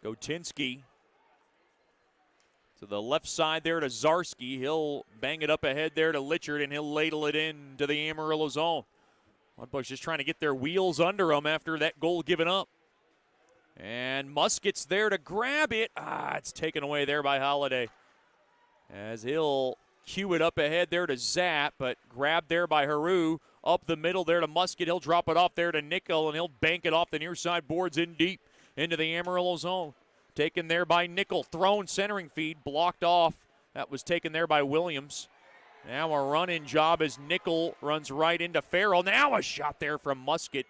Gotinski to the left side there to Zarski. He'll bang it up ahead there to Litchard, and he'll ladle it into the Amarillo zone. Mudbugs just trying to get their wheels under them after that goal given up. And Muskett's there to grab it. It's taken away there by Holiday. As he'll cue it up ahead there to Zapp, but grabbed there by Haru. Up the middle there to Musket. He'll drop it off there to Nickel, and he'll bank it off the near side boards in deep into the Amarillo zone. Taken there by Nickel. Thrown centering feed. Blocked off. That was taken there by Williams. Now a run-in job as Nickel runs right into Farrell. Now a shot there from Musket.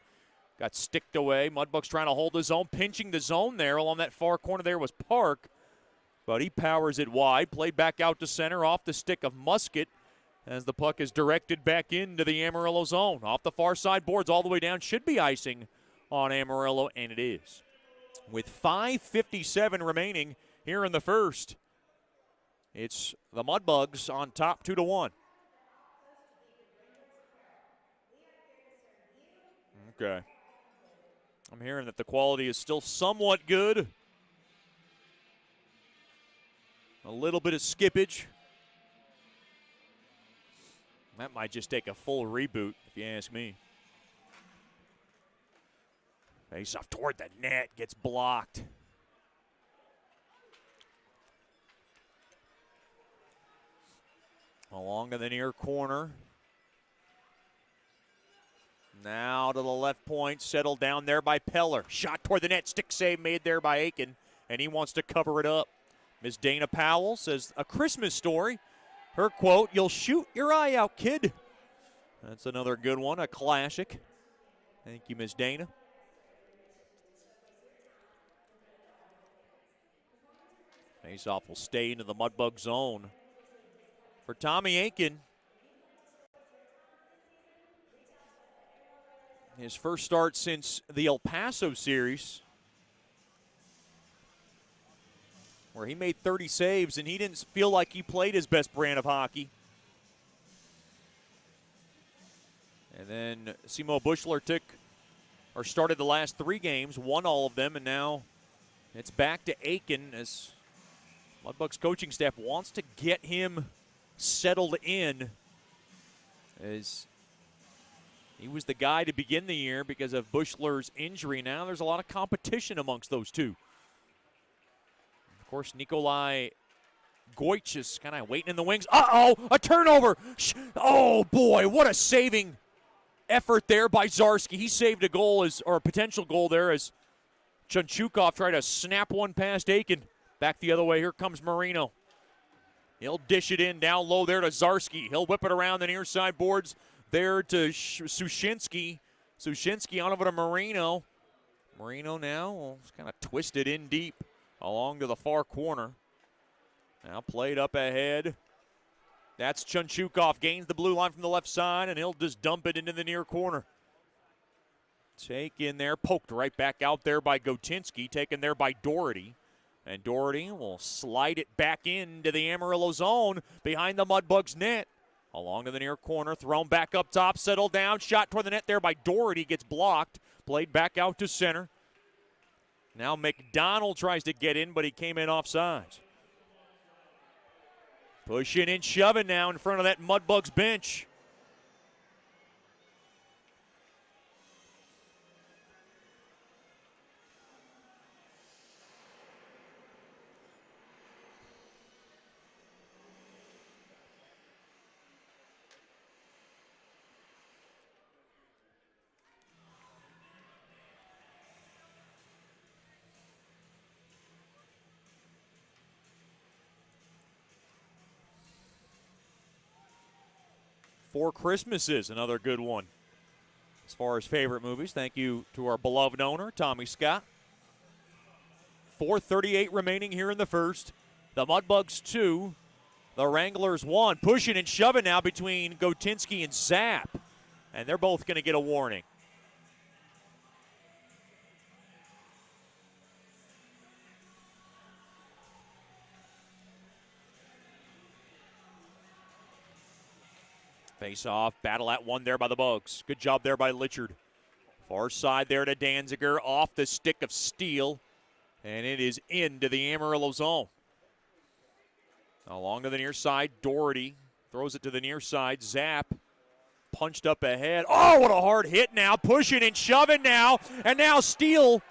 Got sticked away. Mudbugs trying to hold his own. Pinching the zone there. Along that far corner there was Park. But he powers it wide. Played back out to center off the stick of Musket as the puck is directed back into the Amarillo zone. Off the far side boards all the way down. Should be icing on Amarillo, and it is. With 5:57 remaining here in the first, it's the Mudbugs on top 2-1. Okay. I'm hearing that the quality is still somewhat good. A little bit of skippage. That might just take a full reboot, if you ask me. Face off toward the net, gets blocked. Along to the near corner. Now to the left point, settled down there by Peller. Shot toward the net, stick save made there by Aiken, and he wants to cover it up. Miss Dana Powell says, a Christmas story. Her quote, "You'll shoot your eye out, kid." That's another good one, a classic. Thank you, Miss Dana. Faceoff will stay into the Mudbug zone. For Tommy Aiken, his first start since the El Paso series, where he made 30 saves and he didn't feel like he played his best brand of hockey. And then Simo Bushler started the last 3 games, won all of them, and now it's back to Aiken as Mudbugs coaching staff wants to get him settled in, as he was the guy to begin the year because of Bushler's injury. Now there's a lot of competition amongst those two. Of course, Nikolai Goich is kind of waiting in the wings. A turnover. Oh, boy, what a saving effort there by Zarski. He saved a goal, or a potential goal there, as Chunchukov tried to snap one past Aiken. Back the other way, here comes Marino. He'll dish it in down low there to Zarski. He'll whip it around the near side boards there to Sushinsky. Sushinsky on over to Marino. Marino now kind of twisted in deep along to the far corner. Now played up ahead. That's Chunchukov. Gains the blue line from the left side, and he'll just dump it into the near corner. Take in there, poked right back out there by Gotinski, taken there by Doherty. And Doherty will slide it back into the Amarillo zone behind the Mudbugs net. Along to the near corner, thrown back up top, settled down, shot toward the net there by Doherty, gets blocked, played back out to center. Now McDonald tries to get in, but he came in offsides. Pushing and shoving now in front of that Mudbugs bench. Four Christmases, another good one. As far as favorite movies, thank you to our beloved owner, Tommy Scott. 4:38 remaining here in the first. The Mudbugs 2, the Wranglers 1. Pushing and shoving now between Gotinski and Zapp. And they're both going to get a warning. Face off, battle at one there by the Bugs. Good job there by Litchard. Far side there to Danziger, off the stick of Steele, and it is into the Amarillo zone. Along to the near side, Doherty throws it to the near side. Zapp punched up ahead. Oh, what a hard hit now, pushing and shoving now, and now Steele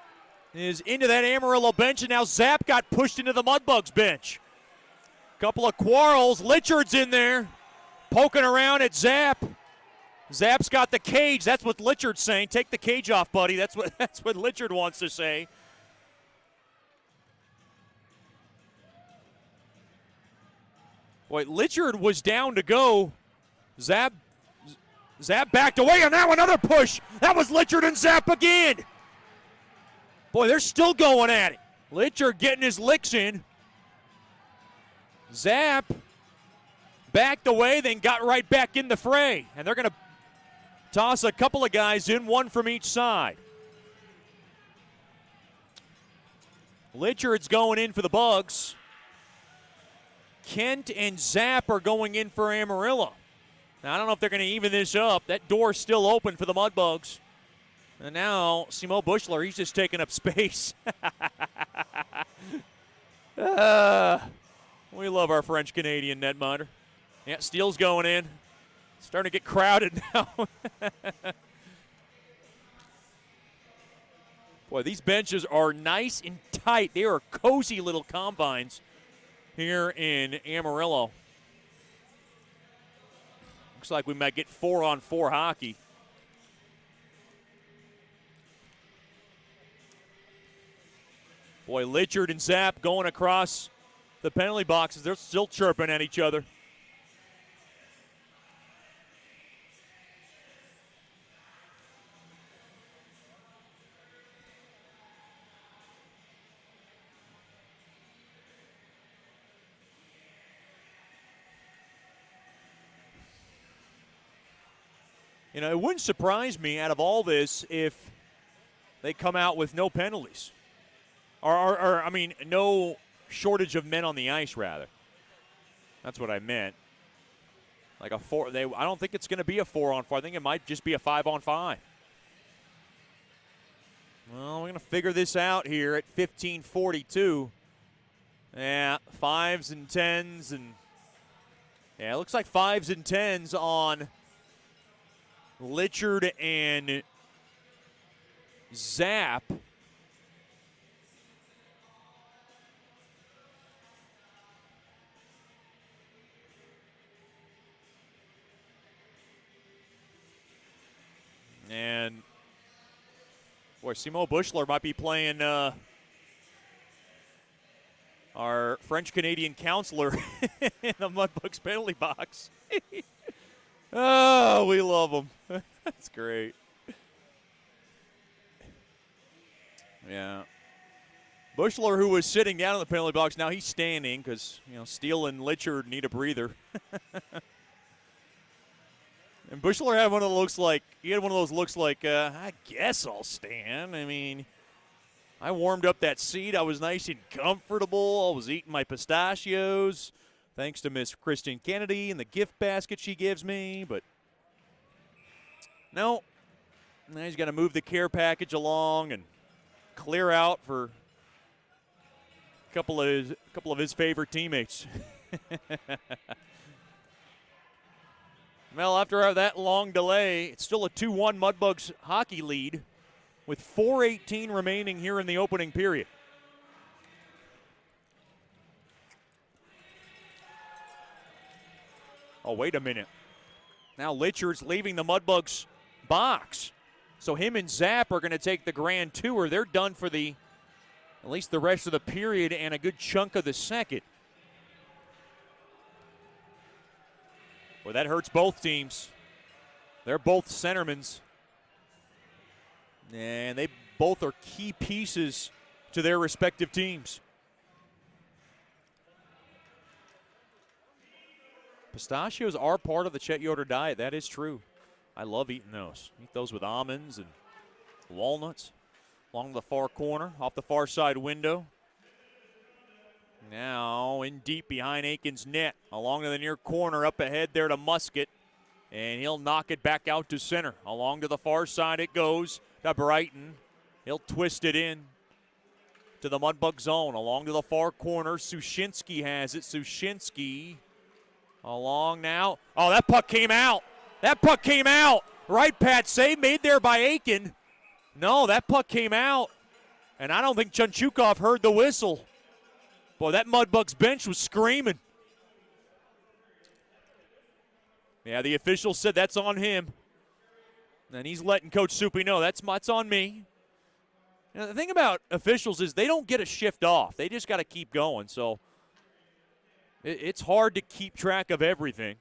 is into that Amarillo bench, and now Zapp got pushed into the Mudbugs bench. Couple of quarrels, Litchard's in there, poking around at Zapp. Zapp's got the cage. That's what Litchard's saying. Take the cage off, buddy. That's what Litchard wants to say. Boy, Litchard was down to go. Zapp backed away, and now another push. That was Litchard and Zapp again. Boy, they're still going at it. Litchard getting his licks in. Zapp backed away, then got right back in the fray. And they're going to toss a couple of guys in, one from each side. Litchard's going in for the Bugs. Kent and Zapp are going in for Amarillo. Now, I don't know if they're going to even this up. That door's still open for the Mudbugs. And now, Simo Bushler, he's just taking up space. We love our French-Canadian netminder. Yeah, Steele's going in. Starting to get crowded now. Boy, these benches are nice and tight. They are cozy little combines here in Amarillo. Looks like we might get 4-on-4 hockey. Boy, Litchard and Zapp going across the penalty boxes. They're still chirping at each other. You know, it wouldn't surprise me out of all this if they come out with no penalties. Or I mean, no shortage of men on the ice, rather. That's what I meant. Like a four. I don't think it's going to be a 4-on-4. I think it might just be a 5-on-5. Well, we're going to figure this out here at 15:42. Yeah, 5s and 10s. And yeah, it looks like 5s and 10s on Litchard and Zapp. And, boy, Simo Bushler might be playing our French-Canadian counselor in the Mudbugs penalty box. Oh, we love him. That's great. Yeah. Bushler, who was sitting down in the penalty box, now he's standing because, you know, Steele and Litchard need a breather. And Bushler had one of those looks like, I guess I'll stand. I mean, I warmed up that seat. I was nice and comfortable. I was eating my pistachios, thanks to Miss Kristen Kennedy and the gift basket she gives me. But no, now he's got to move the care package along and clear out for a couple of his favorite teammates. Well, after that long delay, it's still a 2-1 Mudbugs hockey lead with 4:18 remaining here in the opening period. Oh, wait a minute. Now Litchard's leaving the Mudbugs box. So him and Zapp are going to take the grand tour. They're done for at least the rest of the period and a good chunk of the second. Well, that hurts both teams. They're both centermans. And they both are key pieces to their respective teams. Pistachios are part of the Chet Yoder diet. That is true. I love eating those. Eat those with almonds and walnuts along the far corner, off the far side window. Now in deep behind Aiken's net, along to the near corner, up ahead there to Musket. And he'll knock it back out to center. Along to the far side it goes to Brighton. He'll twist it in to the Mudbug zone. Along to the far corner, Sushinsky has it. Sushinsky along now. Oh, that puck came out. That puck came out. Right, Pat, save made there by Aiken. No, that puck came out. And I don't think Chunchukov heard the whistle. Boy, that Mudbugs bench was screaming. Yeah, the official said that's on him. And he's letting Coach Soupy know that's on me. You know, the thing about officials is they don't get a shift off. They just got to keep going. So it's hard to keep track of everything.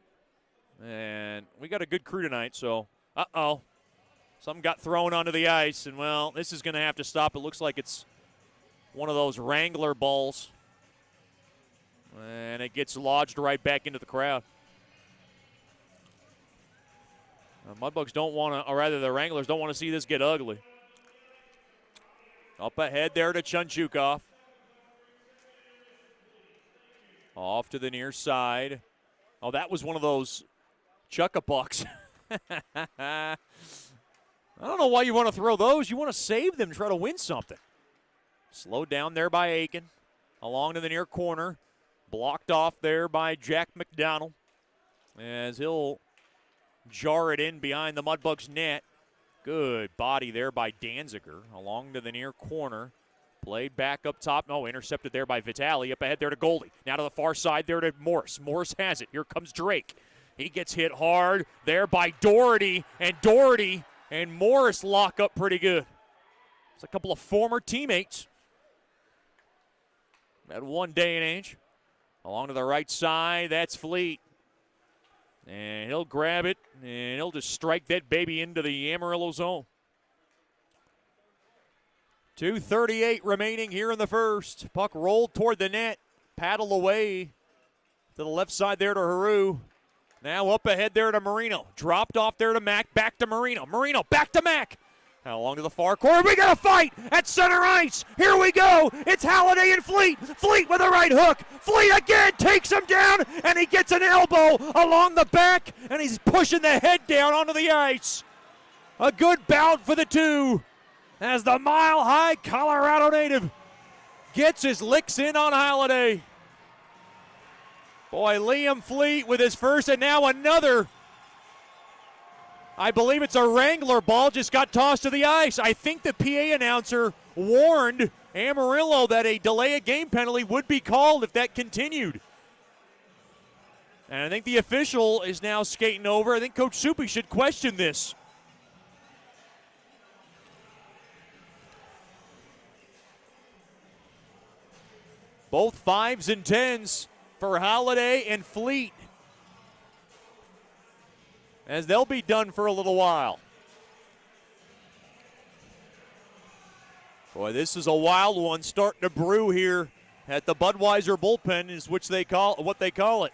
And we got a good crew tonight, so uh-oh. Something got thrown onto the ice, and, well, this is going to have to stop. It looks like it's one of those Wrangler balls. And it gets lodged right back into the crowd. Mudbugs don't want to, or rather the Wranglers don't want to see this get ugly. Up ahead there to Chunchukov. Off to the near side. Oh, that was one of those chuck-a-pucks. I don't know why you want to throw those. You want to save them, try to win something. Slowed down there by Aiken. Along to the near corner. Blocked off there by Jack McDonald. As he'll jar it in behind the Mudbugs net. Good body there by Danziger. Along to the near corner. Played back up top. No, intercepted there by Vitale. Up ahead there to Goldie. Now to the far side there to Morris. Morris has it. Here comes Drake. He gets hit hard there by Doherty. And Doherty and Morris lock up pretty good. It's a couple of former teammates at one day and age. Along to the right side, that's Fleet. And he'll grab it, and he'll just strike that baby into the Amarillo zone. 2:38 remaining here in the first. Puck rolled toward the net. Paddle away to the left side there to Haru. Now up ahead there to Marino. Dropped off there to Mack. Back to Marino. Marino back to Mack. Now along to the far corner. We got a fight at center ice. Here we go. It's Halliday and Fleet. Fleet with a right hook. Fleet again takes him down, and he gets an elbow along the back, and he's pushing the head down onto the ice. A good bout for the two as the mile-high Colorado native gets his licks in on Halliday. Boy, Liam Fleet with his first, and now another. I believe it's a Wrangler ball, just got tossed to the ice. I think the PA announcer warned Amarillo that a delay of game penalty would be called if that continued. And I think the official is now skating over. I think Coach Soupy should question this. Both 5s and 10s for Halliday and Fleet, as they'll be done for a little while. Boy, this is a wild one starting to brew here at the Budweiser bullpen, is what they call it.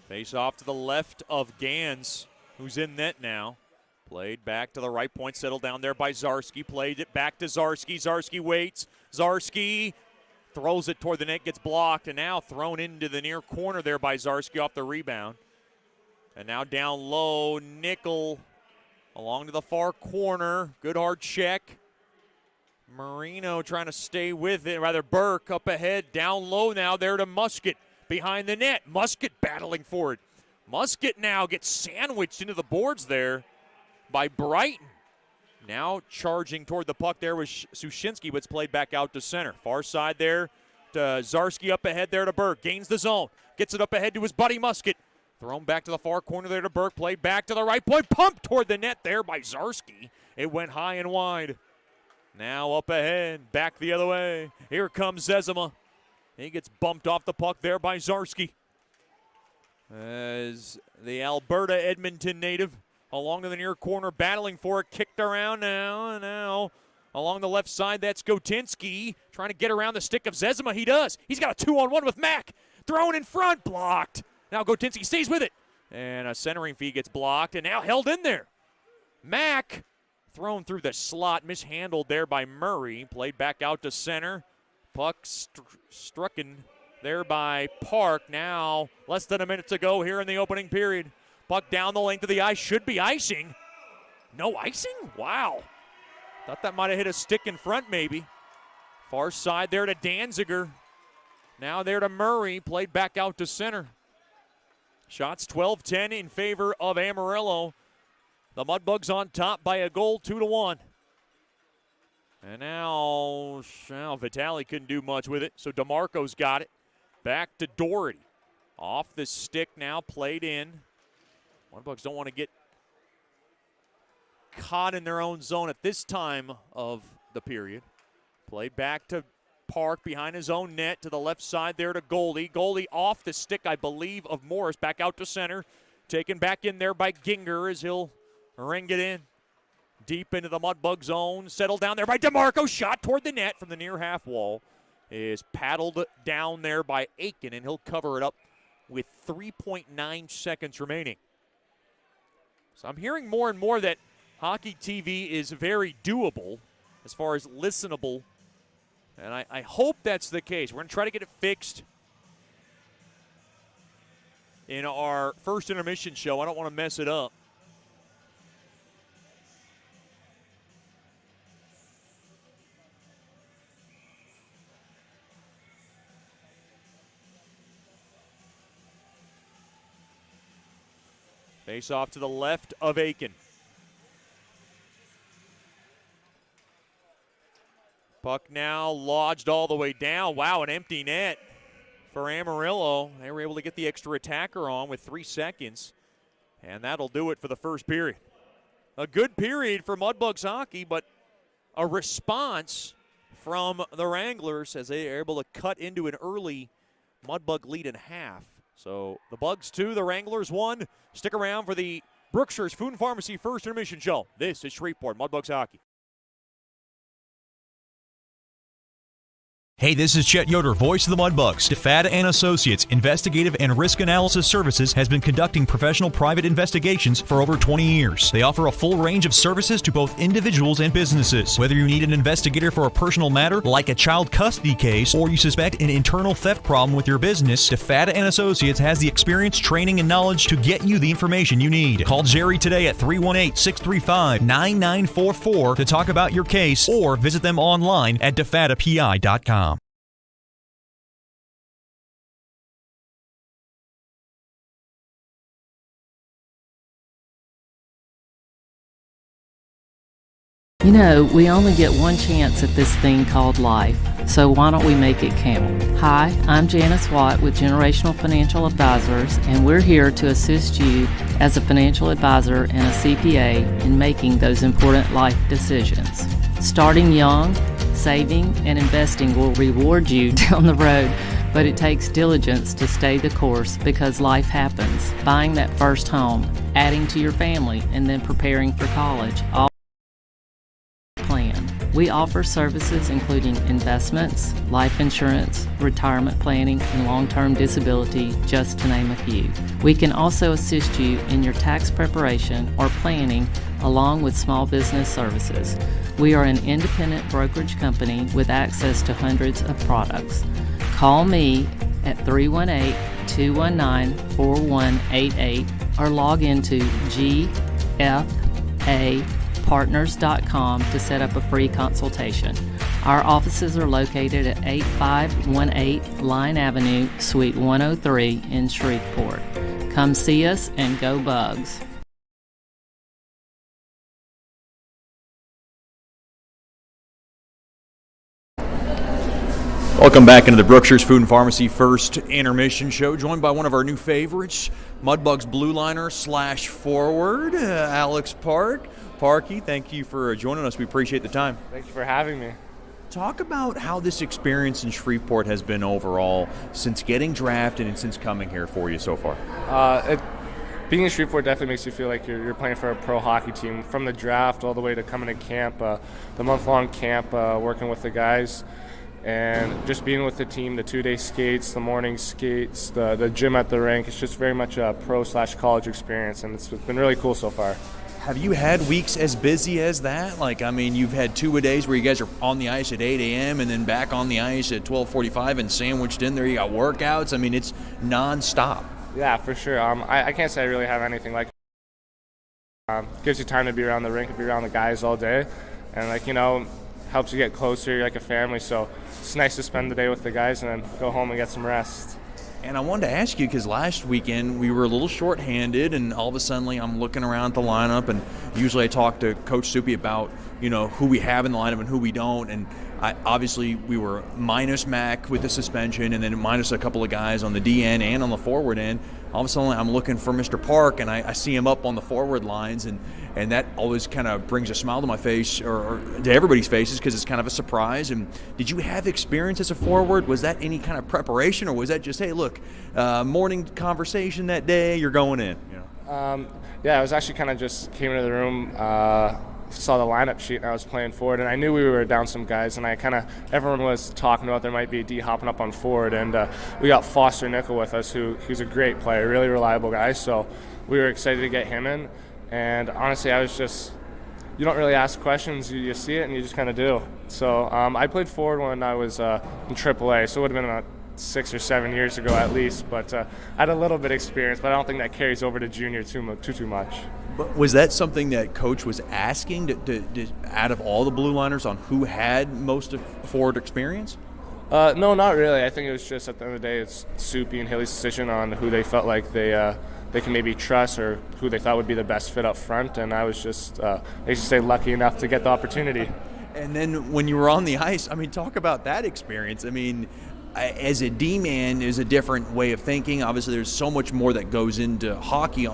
Face off to the left of Gans, who's in net now. Played back to the right point, settled down there by Zarski. Played it back to Zarski. Zarski waits. Zarski throws it toward the net, gets blocked, and now thrown into the near corner there by Zarski off the rebound. And now down low, Nickel along to the far corner. Good hard check. Marino trying to stay with it, rather Burke up ahead, down low now there to Musket. Behind the net, Musket battling for it. Musket now gets sandwiched into the boards there by Brighton. Now charging toward the puck there was Sushinsky, but it's played back out to center. Far side there to Zarski up ahead there to Burke. Gains the zone. Gets it up ahead to his buddy Musket. Thrown back to the far corner there to Burke. Played back to the right point. Pumped toward the net there by Zarski. It went high and wide. Now up ahead. Back the other way. Here comes Zezima. He gets bumped off the puck there by Zarski. As the Alberta Edmonton native along to the near corner, battling for it, kicked around now. Along the left side, that's Gotinski trying to get around the stick of Zezima. He does. He's got a 2-on-1 with Mack. Thrown in front, blocked. Now Gotinski stays with it. And a centering feed gets blocked and now held in there. Mack thrown through the slot, mishandled there by Murray. Played back out to center. Puck strucken there by Park. Now less than a minute to go here in the opening period. Puck down the length of the ice. Should be icing. No icing? Wow. Thought that might have hit a stick in front maybe. Far side there to Danziger. Now there to Murray. Played back out to center. Shots 12-10 in favor of Amarillo. The Mudbugs on top by a goal, 2-1. And now Vitale couldn't do much with it, so DeMarco's got it. Back to Doherty. Off the stick now, played in. Mudbugs don't want to get caught in their own zone at this time of the period. Played back to Park behind his own net to the left side there to Goldie. Goldie off the stick, I believe, of Morris. Back out to center. Taken back in there by Ginger as he'll ring it in. Deep into the Mudbug zone. Settled down there by DeMarco. Shot toward the net from the near half wall. Is paddled down there by Aiken, and he'll cover it up with 3.9 seconds remaining. So I'm hearing more and more that Hockey TV is very doable as far as listenable. And I hope that's the case. We're going to try to get it fixed in our first intermission show. I don't want to mess it up. Face off to the left of Aiken. Puck now lodged all the way down. Wow, an empty net for Amarillo. They were able to get the extra attacker on with 3 seconds, and that'll do it for the first period. A good period for Mudbugs hockey, but a response from the Wranglers as they are able to cut into an early Mudbug lead in half. So the Bugs 2, the Wranglers 1. Stick around for the Brookshire's Food and Pharmacy First Intermission Show. This is Shreveport Mudbugs hockey. Hey, this is Chet Yoder, voice of the Mudbugs. DeFada and Associates Investigative and Risk Analysis Services has been conducting professional private investigations for over 20 years. They offer a full range of services to both individuals and businesses. Whether you need an investigator for a personal matter like a child custody case or you suspect an internal theft problem with your business, DeFada and Associates has the experience, training, and knowledge to get you the information you need. Call Jerry today at 318-635-9944 to talk about your case or visit them online at defadapi.com. You know, we only get one chance at this thing called life, so why don't we make it count? Hi, I'm Janice Watt with Generational Financial Advisors, and we're here to assist you as a financial advisor and a CPA in making those important life decisions. Starting young, saving, and investing will reward you down the road, but it takes diligence to stay the course because life happens. Buying that first home, adding to your family, and then preparing for college, all plan. We offer services including investments, life insurance, retirement planning, and long-term disability, just to name a few. We can also assist you in your tax preparation or planning along with small business services. We are an independent brokerage company with access to hundreds of products. Call me at 318-219-4188 or log into gfapartners.com to set up a free consultation. Our offices are located at 8518 Line Avenue, Suite 103 in Shreveport. Come see us and go Bugs. Welcome back into the Brookshire's Food and Pharmacy First Intermission Show, joined by one of our new favorites, Mudbugs blue liner / forward, Alex Park. Parky, thank you for joining us. We appreciate the time. Thank you for having me. Talk about how this experience in Shreveport has been overall since getting drafted and since coming here for you so far. Being in Shreveport definitely makes you feel like you're playing for a pro hockey team. From the draft all the way to coming to camp, the month-long camp, working with the guys. And just being with the team, the 2-day skates, the morning skates, the gym at the rink, it's just very much a pro/college experience, and it's been really cool so far. Have you had weeks as busy as that? Like, I mean, you've had 2 days where you guys are on the ice at 8 a.m. and then back on the ice at 12:45 and sandwiched in there. You got workouts. I mean, it's nonstop. Yeah, for sure. I can't say I really have anything like gives you time to be around the rink and be around the guys all day, and helps you get closer. You're like a family, so it's nice to spend the day with the guys and then go home and get some rest. And I wanted to ask you, because last weekend we were a little short-handed, and all of a sudden I'm looking around the lineup, and usually I talk to Coach Soupy about who we have in the lineup and who we don't. And obviously we were minus Mac with the suspension, and then minus a couple of guys on the DN and on the forward end. All of a sudden I'm looking for Mr. Park, and I see him up on the forward lines, and that always kind of brings a smile to my face, or to everybody's faces, because it's kind of a surprise. And did you have experience as a forward? Was that any kind of preparation, or was that just, hey, look, morning conversation that day, you're going in? Yeah, I was actually kind of just came into the room, saw the lineup sheet, and I was playing forward, and I knew we were down some guys, and everyone was talking about there might be a D hopping up on forward, and we got Foster Nickel with us, who's a great player, really reliable guy, so we were excited to get him in. And honestly, I was just, you don't really ask questions, you see it and you just kind of do. So I played forward when I was in AAA, so it would have been about 6 or 7 years ago at least, but I had a little bit of experience, but I don't think that carries over to junior too much. But was that something that Coach was asking to out of all the blue liners on who had most of forward experience? No, not really. I think it was just, at the end of the day, it's Soupy and Hilly's decision on who they felt like they can maybe trust, or who they thought would be the best fit up front, and I was just, they should say, lucky enough to get the opportunity. And then when you were on the ice, I mean, talk about that experience. I mean, as a D-man is a different way of thinking. Obviously, there's so much more that goes into hockey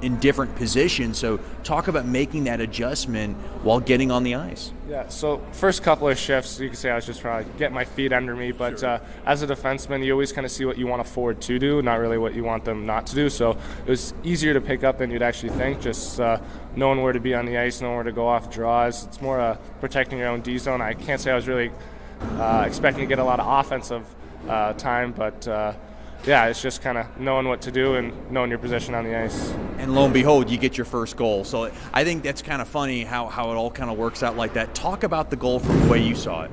in different positions. So talk about making that adjustment while getting on the ice. Yeah, so first couple of shifts, you can say I was just trying to get my feet under me. But sure. As a defenseman, you always kind of see what you want a forward to do, not really what you want them not to do. So it was easier to pick up than you'd actually think, just knowing where to be on the ice, knowing where to go off draws. It's more protecting your own D zone. I can't say I was really expecting to get a lot of offensive time, but yeah, it's just kind of knowing what to do and knowing your position on the ice. And lo and behold, you get your first goal. So I think that's kind of funny how it all kind of works out like that. Talk about the goal from the way you saw it.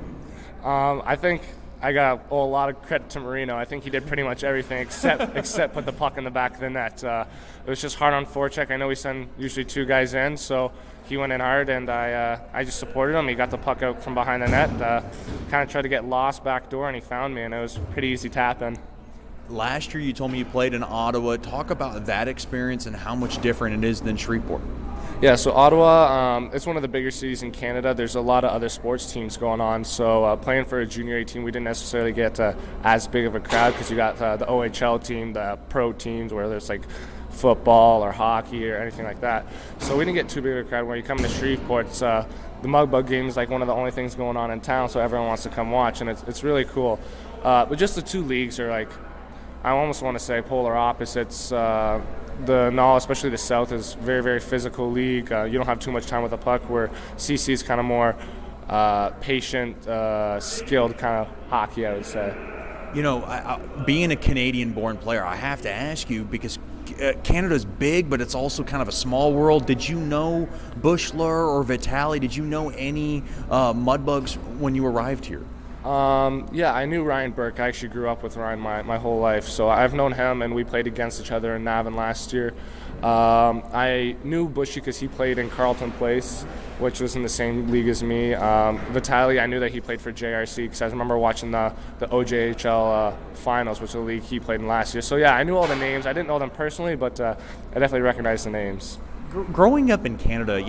I think I got a lot of credit to Marino. I think he did pretty much everything except put the puck in the back of the net. It was just hard on forecheck. I know we send usually 2 guys in, so he went in hard, and I just supported him. He got the puck out from behind the net, kind of tried to get lost back door, and he found me, and it was pretty easy tap in. Last year you told me you played in Ottawa. Talk about that experience and how much different it is than Shreveport. Yeah, so Ottawa, it's one of the bigger cities in Canada. There's a lot of other sports teams going on. So playing for a junior A team, we didn't necessarily get as big of a crowd, because you got the OHL team, the pro teams, where there's like football or hockey or anything like that. So we didn't get too big of a crowd. When you come to Shreveport, it's, the Mudbug game is like one of the only things going on in town, so everyone wants to come watch, and it's really cool. But just the 2 leagues are like, I almost want to say polar opposites. The NOL, especially the South, is very, very physical league. You don't have too much time with the puck, where CC is kind of more patient, skilled kind of hockey, I would say. Being a Canadian-born player, I have to ask you, because Canada's big, but it's also kind of a small world. Did you know Bushler or Vitale? Did you know any Mudbugs when you arrived here? Yeah, I knew Ryan Burke. I actually grew up with Ryan my whole life, so I've known him, and we played against each other in Navan last year. I knew Bushy because he played in Carleton Place, which was in the same league as me. Vitale, I knew that he played for JRC because I remember watching the OJHL finals, which is the league he played in last year. So yeah, I knew all the names. I didn't know them personally, but I definitely recognized the names. Growing up in Canada,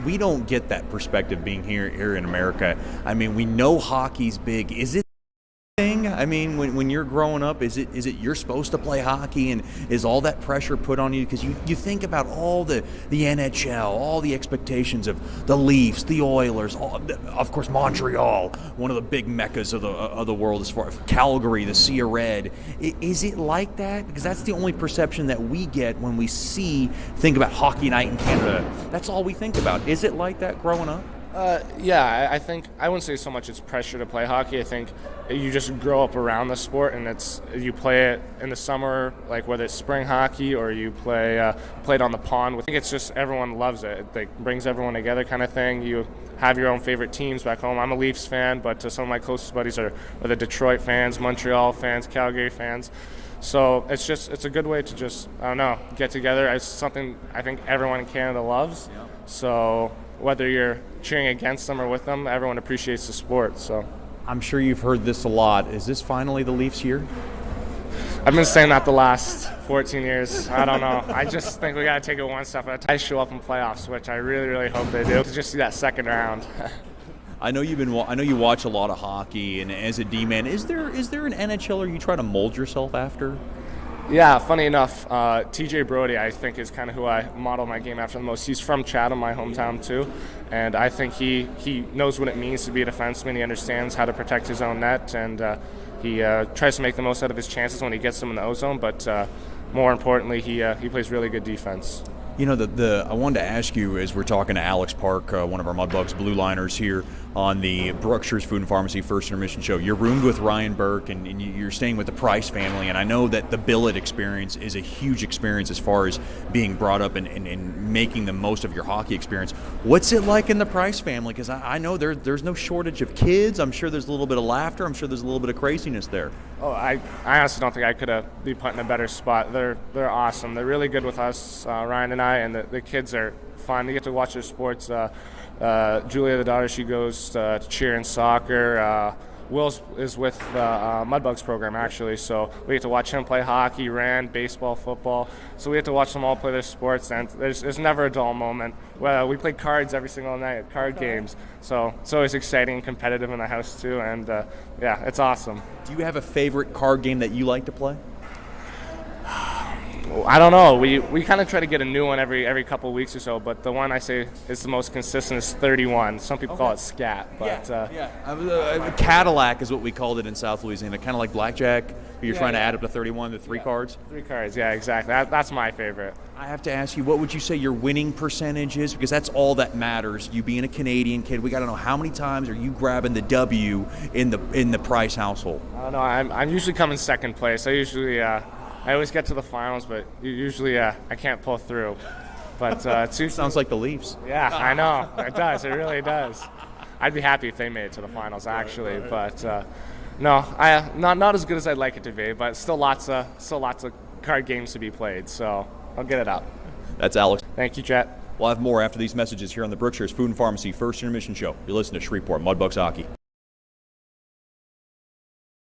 we don't get that perspective being here in America. I mean, we know hockey's big. Is it a thing? I mean, when you're growing up, is it you're supposed to play hockey, and is all that pressure put on you? Because you think about all the NHL, all the expectations of the Leafs, the Oilers, of course Montreal, one of the big meccas of the world as far as Calgary, the Sea of Red. Is it like that? Because that's the only perception that we get when we think about hockey night in Canada. That's all we think about. Is it like that growing up? Yeah, I think I wouldn't say so much it's pressure to play hockey. I think you just grow up around the sport, and you play it in the summer, like whether it's spring hockey or you play it on the pond. I think it's just everyone loves it. It like brings everyone together, kind of thing. You have your own favorite teams back home. I'm a Leafs fan, but some of my closest buddies are the Detroit fans, Montreal fans, Calgary fans. So it's a good way to just, I don't know, get together. It's something I think everyone in Canada loves. Yeah. So whether you're cheering against them or with them, everyone appreciates the sport. So I'm sure you've heard this a lot. Is this finally the Leafs year? I've been saying that the last 14 years. I don't know. I just think we got to take it one step at a time. I show up in playoffs, which I really, really hope they do. To just see that second round. I know you watch a lot of hockey, and as a D-man, is there an NHLer you try to mold yourself after? Yeah, funny enough, TJ Brody, I think, is kind of who I model my game after the most. He's from Chatham, my hometown, too, and I think he knows what it means to be a defenseman. He understands how to protect his own net, and he tries to make the most out of his chances when he gets them in the O-zone, but more importantly, he plays really good defense. You know, I wanted to ask you, as we're talking to Alex Park, one of our Mudbugs Blue Liners here on the Brookshires Food and Pharmacy First Intermission Show. You're roomed with Ryan Burke, and you're staying with the Price family, and I know that the billet experience is a huge experience as far as being brought up and making the most of your hockey experience. What's it like in the Price family? Because I know there's no shortage of kids. I'm sure there's a little bit of laughter. I'm sure there's a little bit of craziness there. Oh, I honestly don't think I could have been put in a better spot. They're awesome. They're really good with us, Ryan and I, and the kids are fun. They get to watch their sports. Julia, the daughter, she goes to cheer and soccer. Will is with the Mudbugs program, actually, so we get to watch him play hockey, baseball, football. So we get to watch them all play their sports, and there's never a dull moment. Well, we play cards every single night, card games. So it's always exciting and competitive in the house, too, and yeah, it's awesome. Do you have a favorite card game that you like to play? I don't know. We kind of try to get a new one every couple of weeks or so, but the one I say is the most consistent is 31. Some people call it scat, but Cadillac is what we called it in South Louisiana, kind of like blackjack. You're trying to add up to 31, the three cards. 3 cards, yeah, exactly. That's my favorite. I have to ask you, what would you say your winning percentage is? Because that's all that matters. You being a Canadian kid, we got to know how many times are you grabbing the W in the Price household. I don't know. I'm usually coming second place. I always get to the finals, but usually I can't pull through. But it sounds like the Leafs. Yeah, I know. It does. It really does. I'd be happy if they made it to the finals, actually. But no, not as good as I'd like it to be. But still lots of card games to be played. So I'll get it up. That's Alex. Thank you, Chet. We'll have more after these messages here on the Brookshires Food and Pharmacy First Intermission Show. You're listening to Shreveport Mudbugs Hockey.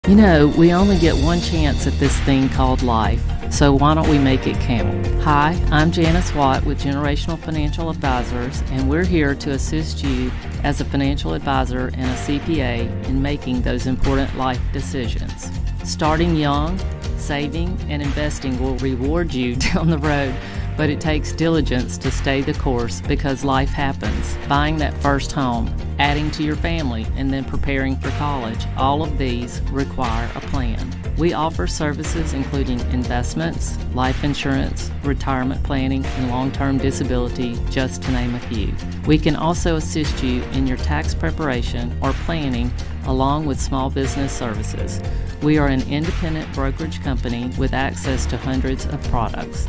You know, we only get one chance at this thing called life, so why don't we make it count? Hi, I'm Janice Watt with Generational Financial Advisors, and we're here to assist you as a financial advisor and a CPA in making those important life decisions. Starting young, saving, and investing will reward you down the road, but it takes diligence to stay the course because life happens. Buying that first home, adding to your family, and then preparing for college, all of these require a plan. We offer services including investments, life insurance, retirement planning, and long-term disability, just to name a few. We can also assist you in your tax preparation or planning along with small business services. We are an independent brokerage company with access to hundreds of products.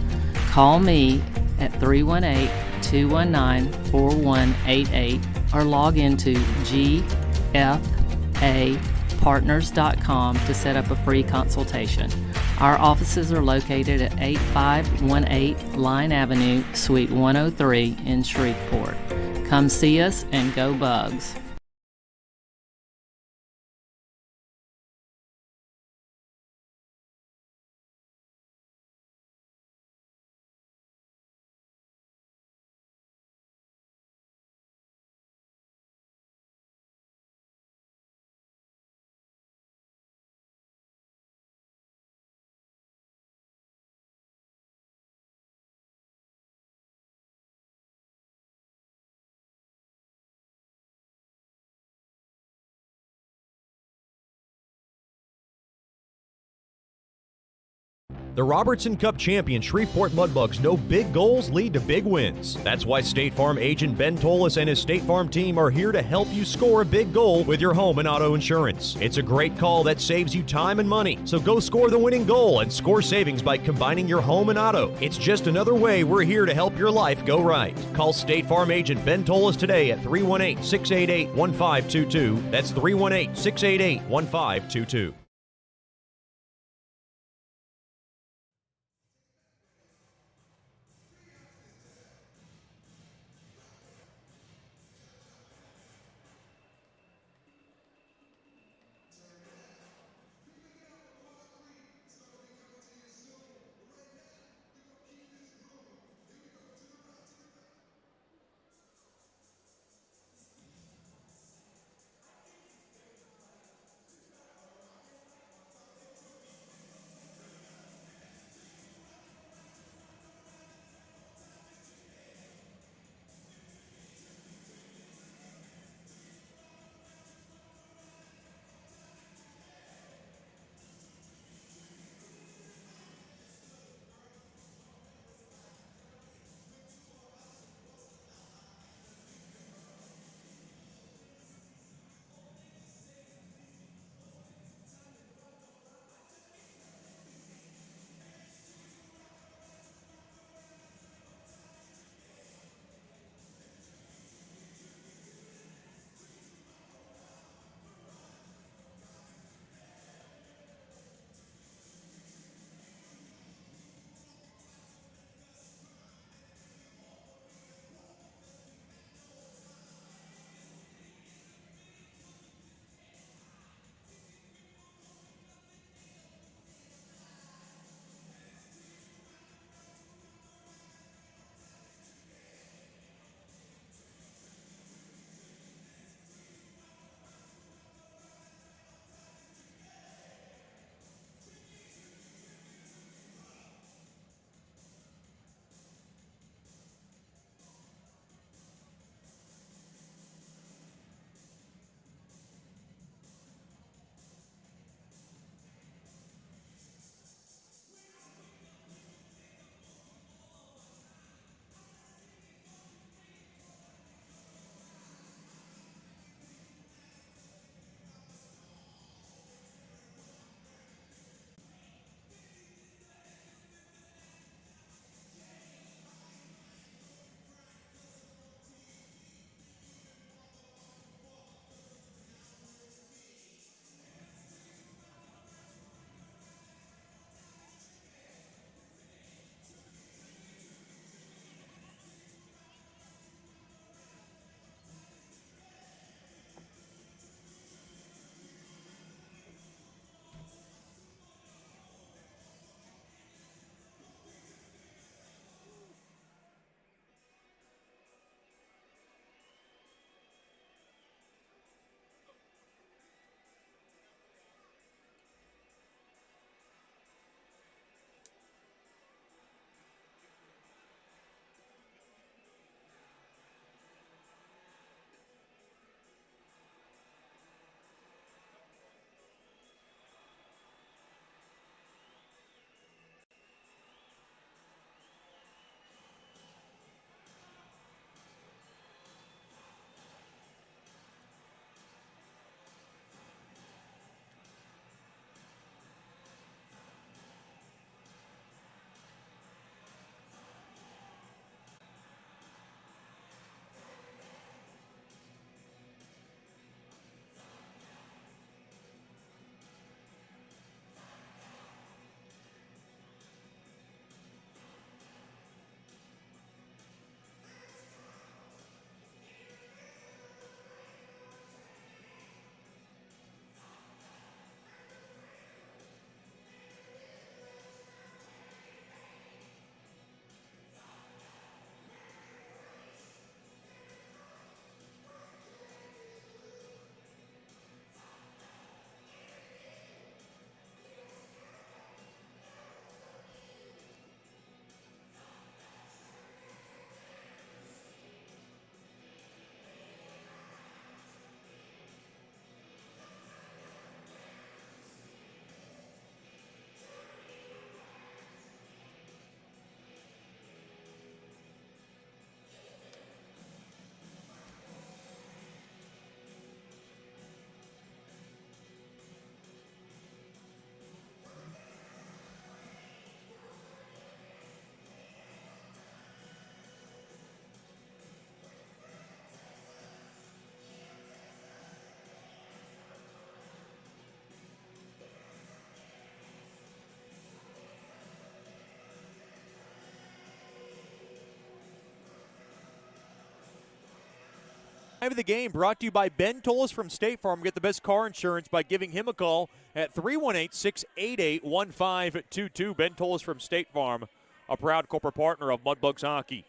Call me at 318-219-4188 or log into gfapartners.com to set up a free consultation. Our offices are located at 8518 Line Avenue, Suite 103 in Shreveport. Come see us and go Bugs. The Robertson Cup champion Shreveport Mudbugs know big goals lead to big wins. That's why State Farm agent Ben Tolis and his State Farm team are here to help you score a big goal with your home and auto insurance. It's a great call that saves you time and money. So go score the winning goal and score savings by combining your home and auto. It's just another way we're here to help your life go right. Call State Farm agent Ben Tolis today at 318-688-1522. That's 318-688-1522. drive of the game brought to you by Ben Tolles from State Farm. Get the best car insurance by giving him a call at 318-688-1522. Ben Tolles from State Farm, a proud corporate partner of Mudbugs Hockey.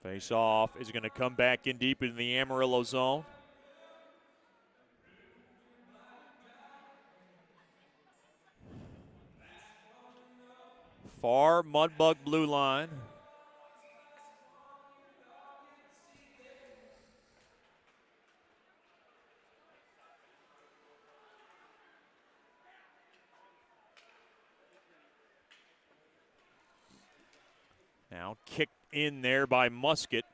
Face off is going to come back in deep in the Amarillo zone. Far Mudbug blue line. Now kicked in there by Musket.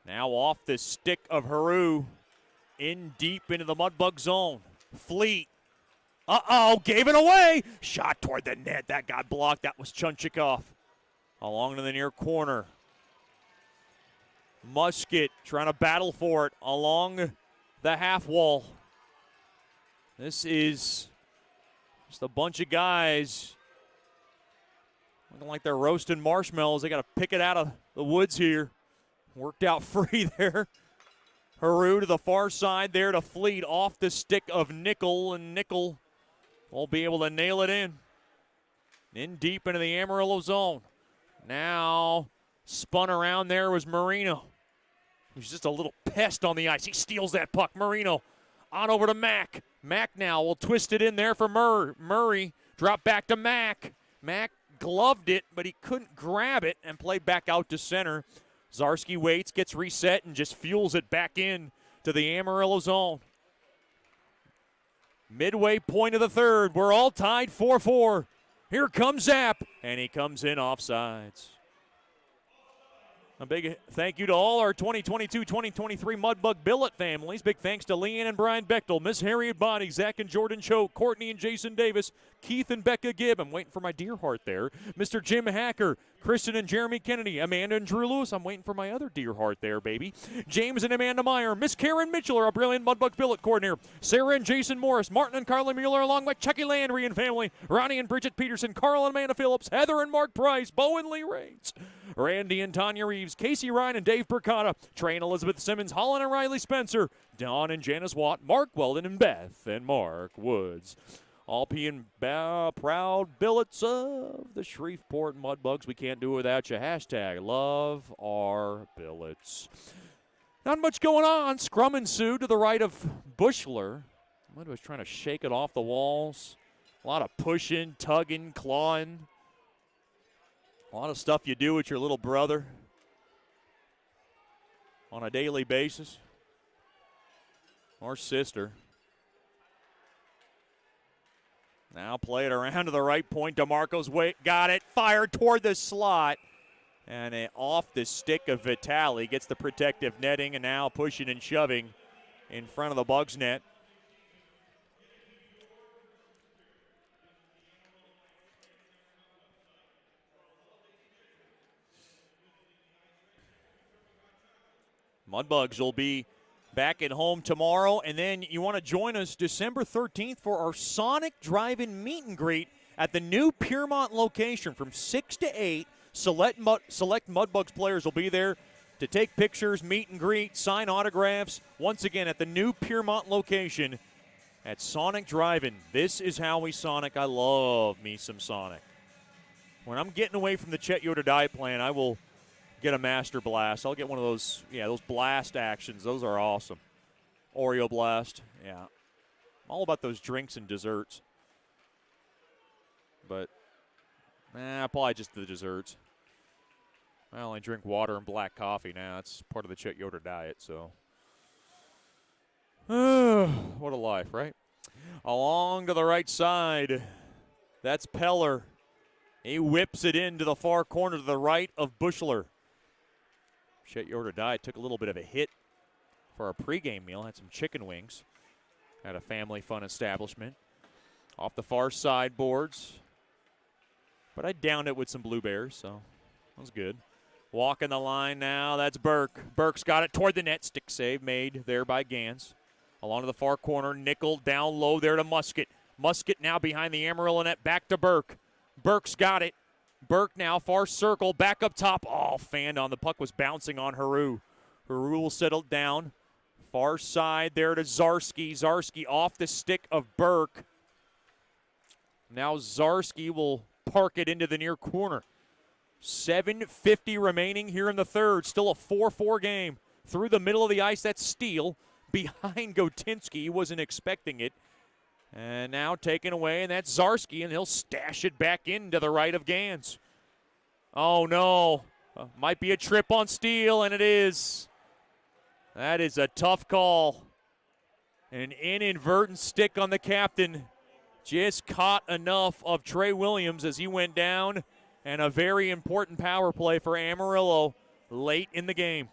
Now off the stick of Haru. In deep into the Mudbug zone. Fleet. Gave it away. Shot toward the net. That got blocked. That was Chunchikoff. Along to the near corner. Musket trying to battle for it along the half wall. This is just a bunch of guys looking like they're roasting marshmallows. They got to pick it out of the woods here. Worked out free there. Haru to the far side there to Fleet off the stick of Nickel, and Nickel will be able to nail it in. In deep into the Amarillo zone. Now spun around there was Marino. He's just a little pest on the ice. He steals that puck. Marino on over to Mack. Mack now will twist it in there for Murray. Drop back to Mack. Mack gloved it, but he couldn't grab it and played back out to center. Zarski waits, gets reset, and just fuels it back in to the Amarillo zone. Midway point of the third. We're all tied 4-4. Here comes Zapp, and he comes in offsides. A big thank you to all our 2022-2023 Mudbug Billet families. Big thanks to Leanne and Brian Bechtel, Miss Harriet Bonney, Zach and Jordan Choate, Courtney and Jason Davis, Keith and Becca Gibb. I'm waiting for my deer heart there. Mr. Jim Hacker, Kristen and Jeremy Kennedy, Amanda and Drew Lewis. I'm waiting for my other deer heart there, baby. James and Amanda Meyer, Miss Karen Mitchell, our brilliant Mudbug Billet coordinator. Sarah and Jason Morris, Martin and Carla Mueller, along with Chucky Landry and family. Ronnie and Bridget Peterson, Carl and Amanda Phillips, Heather and Mark Price, Bo and Lee Raines, Randy and Tanya Reeves, Casey Ryan and Dave Percotta, Trey and Elizabeth Simmons, Holland and Riley Spencer, Don and Janice Watt, Mark Weldon and Beth and Mark Woods. All being proud billets of the Shreveport Mudbugs. We can't do it without you. Hashtag love our billets. Not much going on. Scrum ensued to the right of Bushler. Mud was trying to shake it off the walls. A lot of pushing, tugging, clawing. A lot of stuff you do with your little brother on a daily basis. Or sister. Now play it around to the right point. DeMarco's got it. Fired toward the slot. And off the stick of Vitale. Gets the protective netting and now pushing and shoving in front of the Bugs net. Mudbugs will be back at home tomorrow, and then you want to join us December 13th for our Sonic Drive-In Meet and Greet at the new Piermont location from 6 to 8. Select Mudbugs players will be there to take pictures, meet and greet, sign autographs. Once again, at the new Piermont location at Sonic Drive-In. This is how we Sonic. I love me some Sonic. When I'm getting away from the Chet Yoder diet plan, I will get a Master Blast. I'll get one of those, those blast actions. Those are awesome. Oreo Blast, yeah. I'm all about those drinks and desserts. But, probably just the desserts. I only drink water and black coffee now. It's part of the Chet Yoder diet, so. What a life, right? Along to the right side, that's Peller. He whips it into the far corner to the right of Bushler. Chet Yoder diet took a little bit of a hit for our pregame meal. Had some chicken wings at a family fun establishment. Off the far side boards. But I downed it with some blueberries, so that was good. Walking the line now, that's Burke. Burke's got it toward the net. Stick save made there by Gans. Along to the far corner, Nickel down low there to Musket. Musket now behind the Amarillo net, back to Burke. Burke's got it. Burke now, far circle, back up top. Oh, fanned on. The puck was bouncing on Haru. Haru will settle down. Far side there to Zarski. Zarski off the stick of Burke. Now Zarski will park it into the near corner. 7:50 remaining here in the third. Still a 4-4 game. Through the middle of the ice, that's Steele. Behind Gotinsky. He wasn't expecting it. And now taken away, and that's Zarski, and he'll stash it back into the right of Gans. Oh, no. Might be a trip on Steele, and it is. That is a tough call. An inadvertent stick on the captain. Just caught enough of Trey Williams as he went down, and a very important power play for Amarillo late in the game.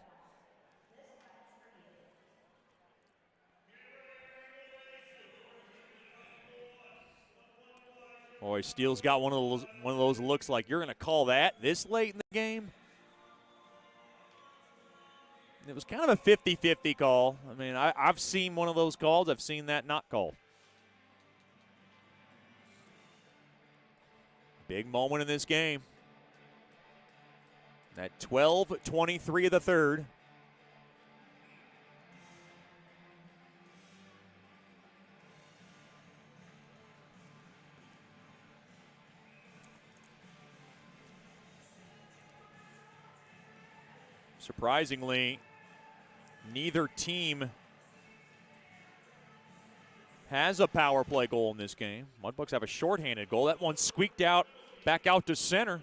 Boy, Steele's got one of those looks like, you're going to call that this late in the game? It was kind of a 50-50 call. I mean, I've seen one of those calls. I've seen that not called. Big moment in this game. At 12:23 of the third. Surprisingly, neither team has a power play goal in this game. Mudbugs have a shorthanded goal. That one squeaked out, back out to center.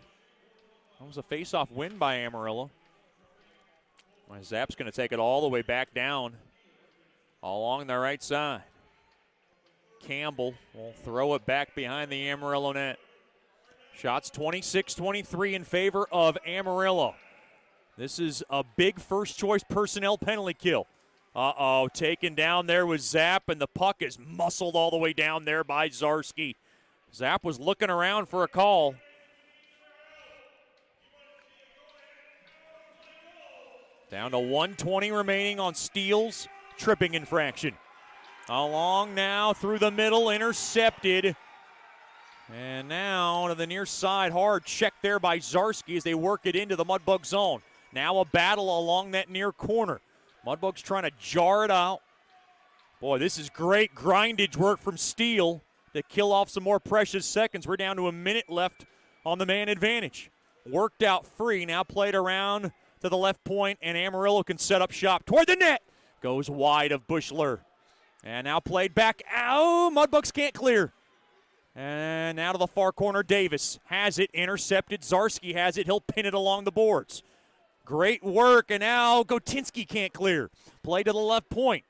That was a face-off win by Amarillo. Zapp's going to take it all the way back down along the right side. Campbell will throw it back behind the Amarillo net. Shots 26-23 in favor of Amarillo. This is a big first-choice personnel penalty kill. Uh-oh, taken down there with Zapp, and the puck is muscled all the way down there by Zarski. Zapp was looking around for a call. Down to 1:20 remaining on Steele's tripping infraction. Along now through the middle, intercepted. And now to the near side, hard check there by Zarski as they work it into the Mudbug zone. Now a battle along that near corner. Mudbugs trying to jar it out. Boy, this is great grindage work from Steele to kill off some more precious seconds. We're down to a minute left on the man advantage. Worked out free, now played around to the left point, and Amarillo can set up shop toward the net. Goes wide of Bushler. And now played back. Ow, Mudbugs can't clear. And now to the far corner, Davis has it, intercepted. Zarski has it, he'll pin it along the boards. Great work, and now Gotinsky can't clear. Play to the left point.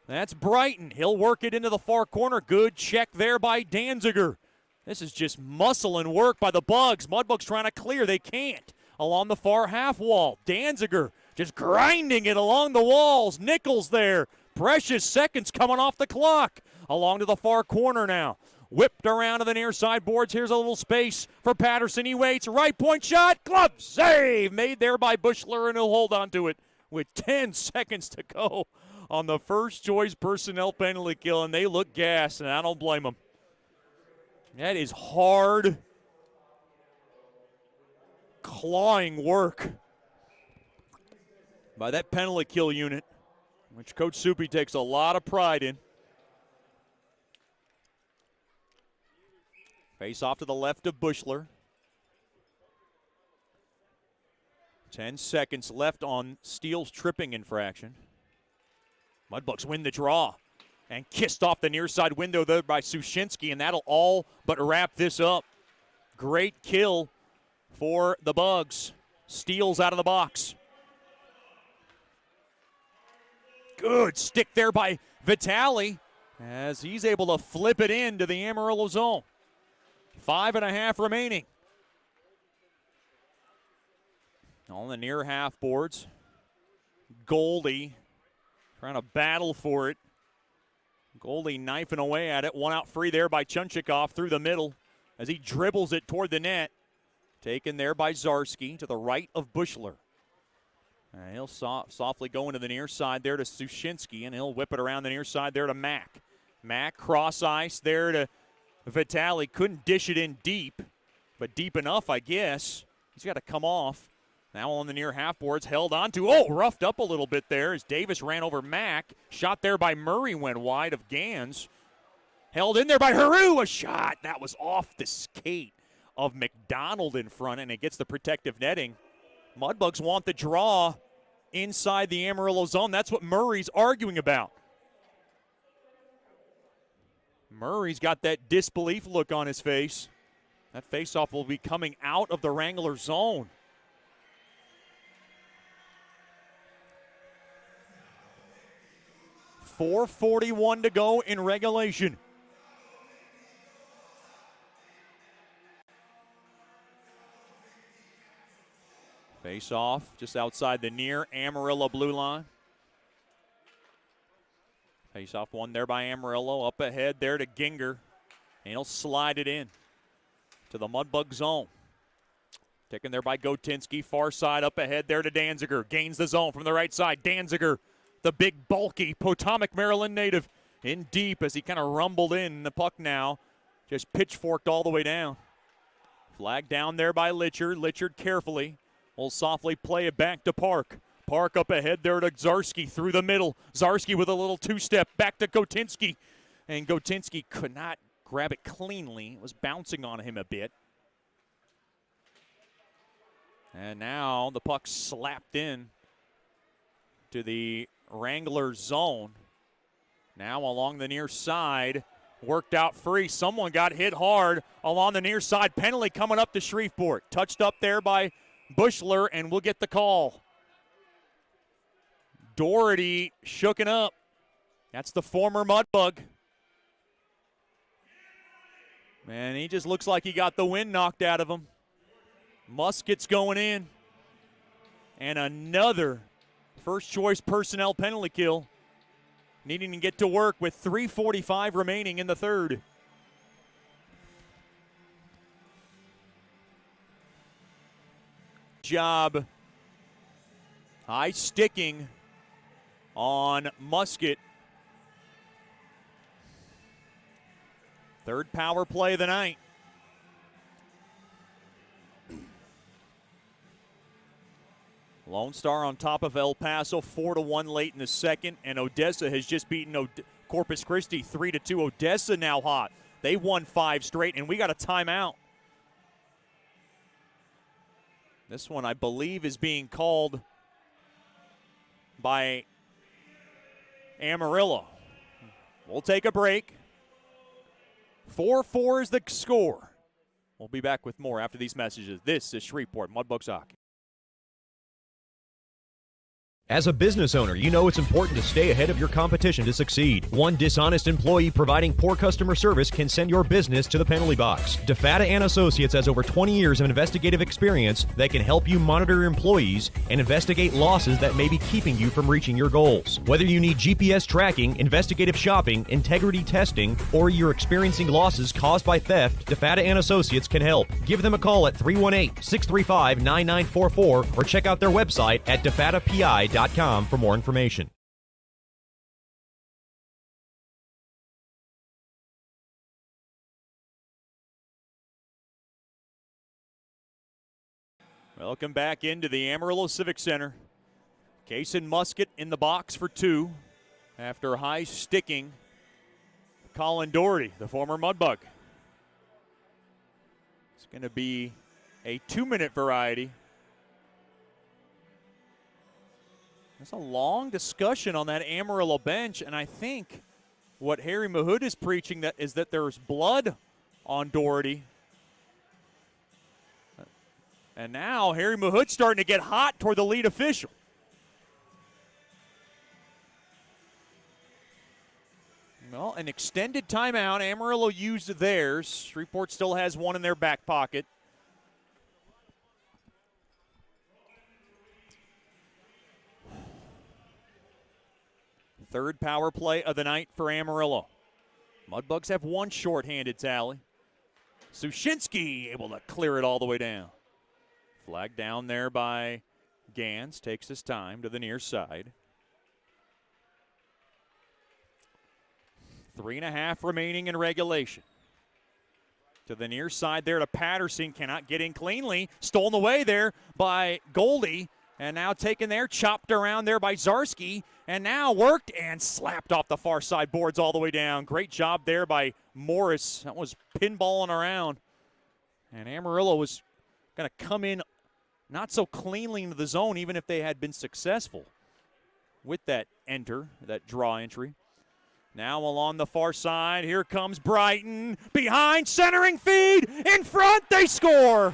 That's Brighton. He'll work it into the far corner. Good check there by Danziger. This is just muscle and work by the Bugs. Mudbugs trying to clear. They can't. Along the far half wall. Danziger just grinding it along the walls. Nichols there. Precious seconds coming off the clock. Along to the far corner now. Whipped around to the near side boards. Here's a little space for Patterson. He waits. Right point shot. Glove save. Made there by Bushler, and he'll hold on to it with 10 seconds to go on the first choice personnel penalty kill, and they look gassed, and I don't blame them. That is hard, clawing work by that penalty kill unit, which Coach Soupy takes a lot of pride in. Face off to the left of Bushler. 10 seconds left on Steele's tripping infraction. Mudbugs win the draw and kissed off the near side window there by Sushinsky, and that'll all but wrap this up. Great kill for the Bugs. Steele's out of the box. Good stick there by Vitale as he's able to flip it into the Amarillo zone. 5.5 remaining. On the near half boards, Goldie trying to battle for it. Goldie knifing away at it. One out free there by Chunchikoff through the middle as he dribbles it toward the net. Taken there by Zarski to the right of Bushler. He'll softly go into the near side there to Sushinsky, and he'll whip it around the near side there to Mack. Mack cross ice there to Vitale. Couldn't dish it in deep, but deep enough, I guess. He's got to come off. Now on the near half boards, held on to. Oh, roughed up a little bit there as Davis ran over Mack. Shot there by Murray, went wide of Gans. Held in there by Haru. A shot that was off the skate of McDonald in front, and it gets the protective netting. Mudbugs want the draw inside the Amarillo zone. That's what Murray's arguing about. Murray's got that disbelief look on his face. That faceoff will be coming out of the Wrangler zone. .441 to go in regulation. Face off just outside the near Amarillo blue line. Face off one there by Amarillo. Up ahead there to Ginger. And he'll slide it in to the Mudbug zone. Taken there by Gotinski. Far side up ahead there to Danziger. Gains the zone from the right side. Danziger, the big bulky Potomac, Maryland native, in deep as he kind of rumbled in. The puck now just pitchforked all the way down. Flag down there by Litchard. Litchard carefully will softly play it back to Park. Park up ahead there to Zarski through the middle. Zarski with a little two-step back to Gotinski. And Gotinski could not grab it cleanly. It was bouncing on him a bit. And now the puck slapped in to the Wrangler zone. Now along the near side, worked out free. Someone got hit hard along the near side. Penalty coming up to Shreveport. Touched up there by Bushler, and we'll get the call. Doherty shooken up. That's the former Mudbug. Man, he just looks like he got the wind knocked out of him. Muskett's going in. And another first-choice personnel penalty kill. Needing to get to work with 3:45 remaining in the third. Job. High sticking on Musket. Third power play of the night. Lone Star on top of El Paso 4-1 late in the second, and Odessa has just beaten Corpus Christi 3-2. Odessa now hot. They won 5 straight, and we got a timeout. This one, I believe, is being called by Amarillo. We'll take a break. 4-4 is the score. We'll be back with more after these messages. This is Shreveport Mudbugs Hockey. As a business owner, you know it's important to stay ahead of your competition to succeed. One dishonest employee providing poor customer service can send your business to the penalty box. DeFata and Associates has over 20 years of investigative experience that can help you monitor your employees and investigate losses that may be keeping you from reaching your goals. Whether you need GPS tracking, investigative shopping, integrity testing, or you're experiencing losses caused by theft, DeFata and Associates can help. Give them a call at 318-635-9944 or check out their website at defatapi.com for more information. Welcome back into the Amarillo Civic Center. Kaysen Musket in the box for 2 after high sticking Colin Doherty, the former Mudbug. It's going to be a 2-minute variety. There's a long discussion on that Amarillo bench, and I think what Harry Mahood is preaching is that there's blood on Doherty. And now Harry Mahood's starting to get hot toward the lead official. Well, an extended timeout. Amarillo used theirs. Shreveport still has one in their back pocket. Third power play of the night for Amarillo. Mudbugs have one shorthanded tally. Sushinsky able to clear it all the way down. Flag down there by Gans takes his time to the near side. 3.5 remaining in regulation. To the near side there to Patterson. Cannot get in cleanly. Stolen away there by Goldie. And now taken there, chopped around there by Zarski. And now worked and slapped off the far side boards all the way down. Great job there by Morris. That was pinballing around. And Amarillo was going to come in not so cleanly into the zone, even if they had been successful with that draw entry. Now along the far side, here comes Brighton. Behind, centering feed, in front, they score.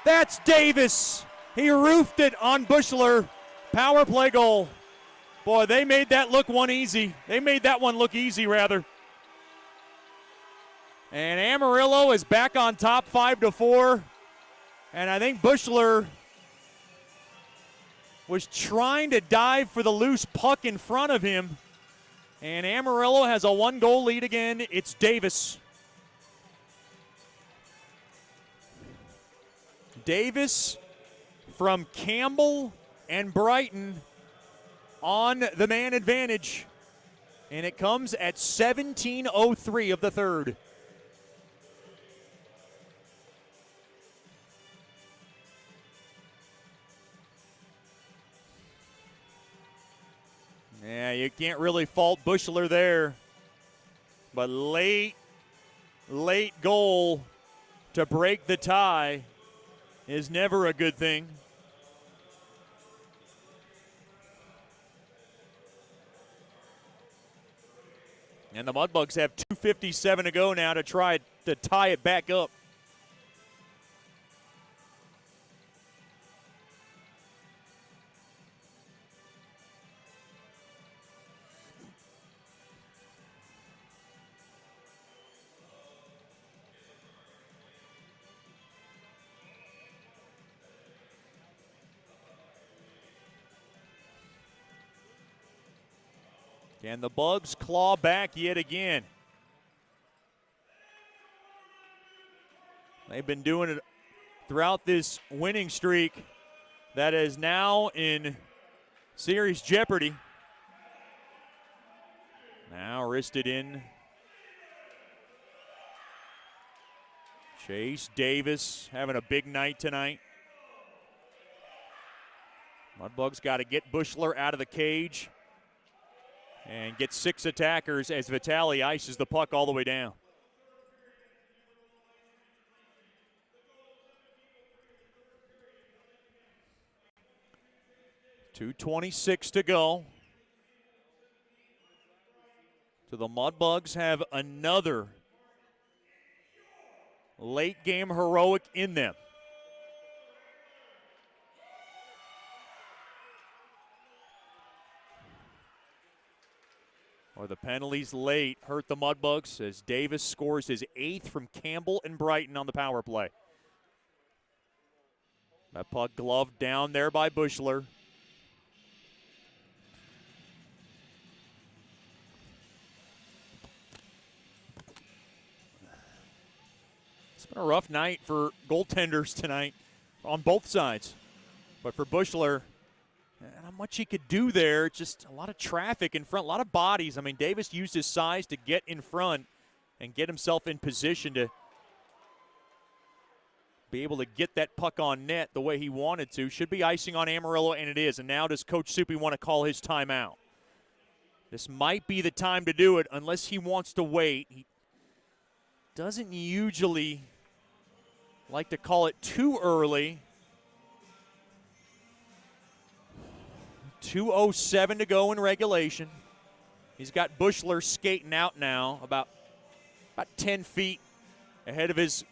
That's Davis. He roofed it on Bushler. Power play goal. Boy, they made that look easy. They made that one look easy, rather. And Amarillo is back on top 5-4. And I think Bushler was trying to dive for the loose puck in front of him. And Amarillo has a 1-goal lead again. It's Davis. Davis from Campbell and Brighton on the man advantage. And it comes at 17:03 of the third. Yeah, you can't really fault Bushler there. But late goal to break the tie is never a good thing. And the Mudbugs have 2:57 to go now to try to tie it back up. Can the Bugs claw back yet again? They've been doing it throughout this winning streak that is now in series jeopardy. Now wristed in. Chase Davis having a big night tonight. Mudbugs got to get Bushler out of the cage and get 6 attackers as Vitale ices the puck all the way down. .226 to go. So the Mudbugs have another late game heroic in them. Or the penalties late hurt the Mudbugs as Davis scores his 8th from Campbell and Brighton on the power play. That puck gloved down there by Bushler. It's been a rough night for goaltenders tonight on both sides. But for Bushler, not much he could do there. Just a lot of traffic in front, a lot of bodies. I mean, Davis used his size to get in front and get himself in position to be able to get that puck on net the way he wanted to. Should be icing on Amarillo, and it is. And now does Coach Soupy want to call his timeout? This might be the time to do it unless he wants to wait. He doesn't usually like to call it too early. 2:07 to go in regulation. He's got Bushler skating out now about 10 feet ahead of his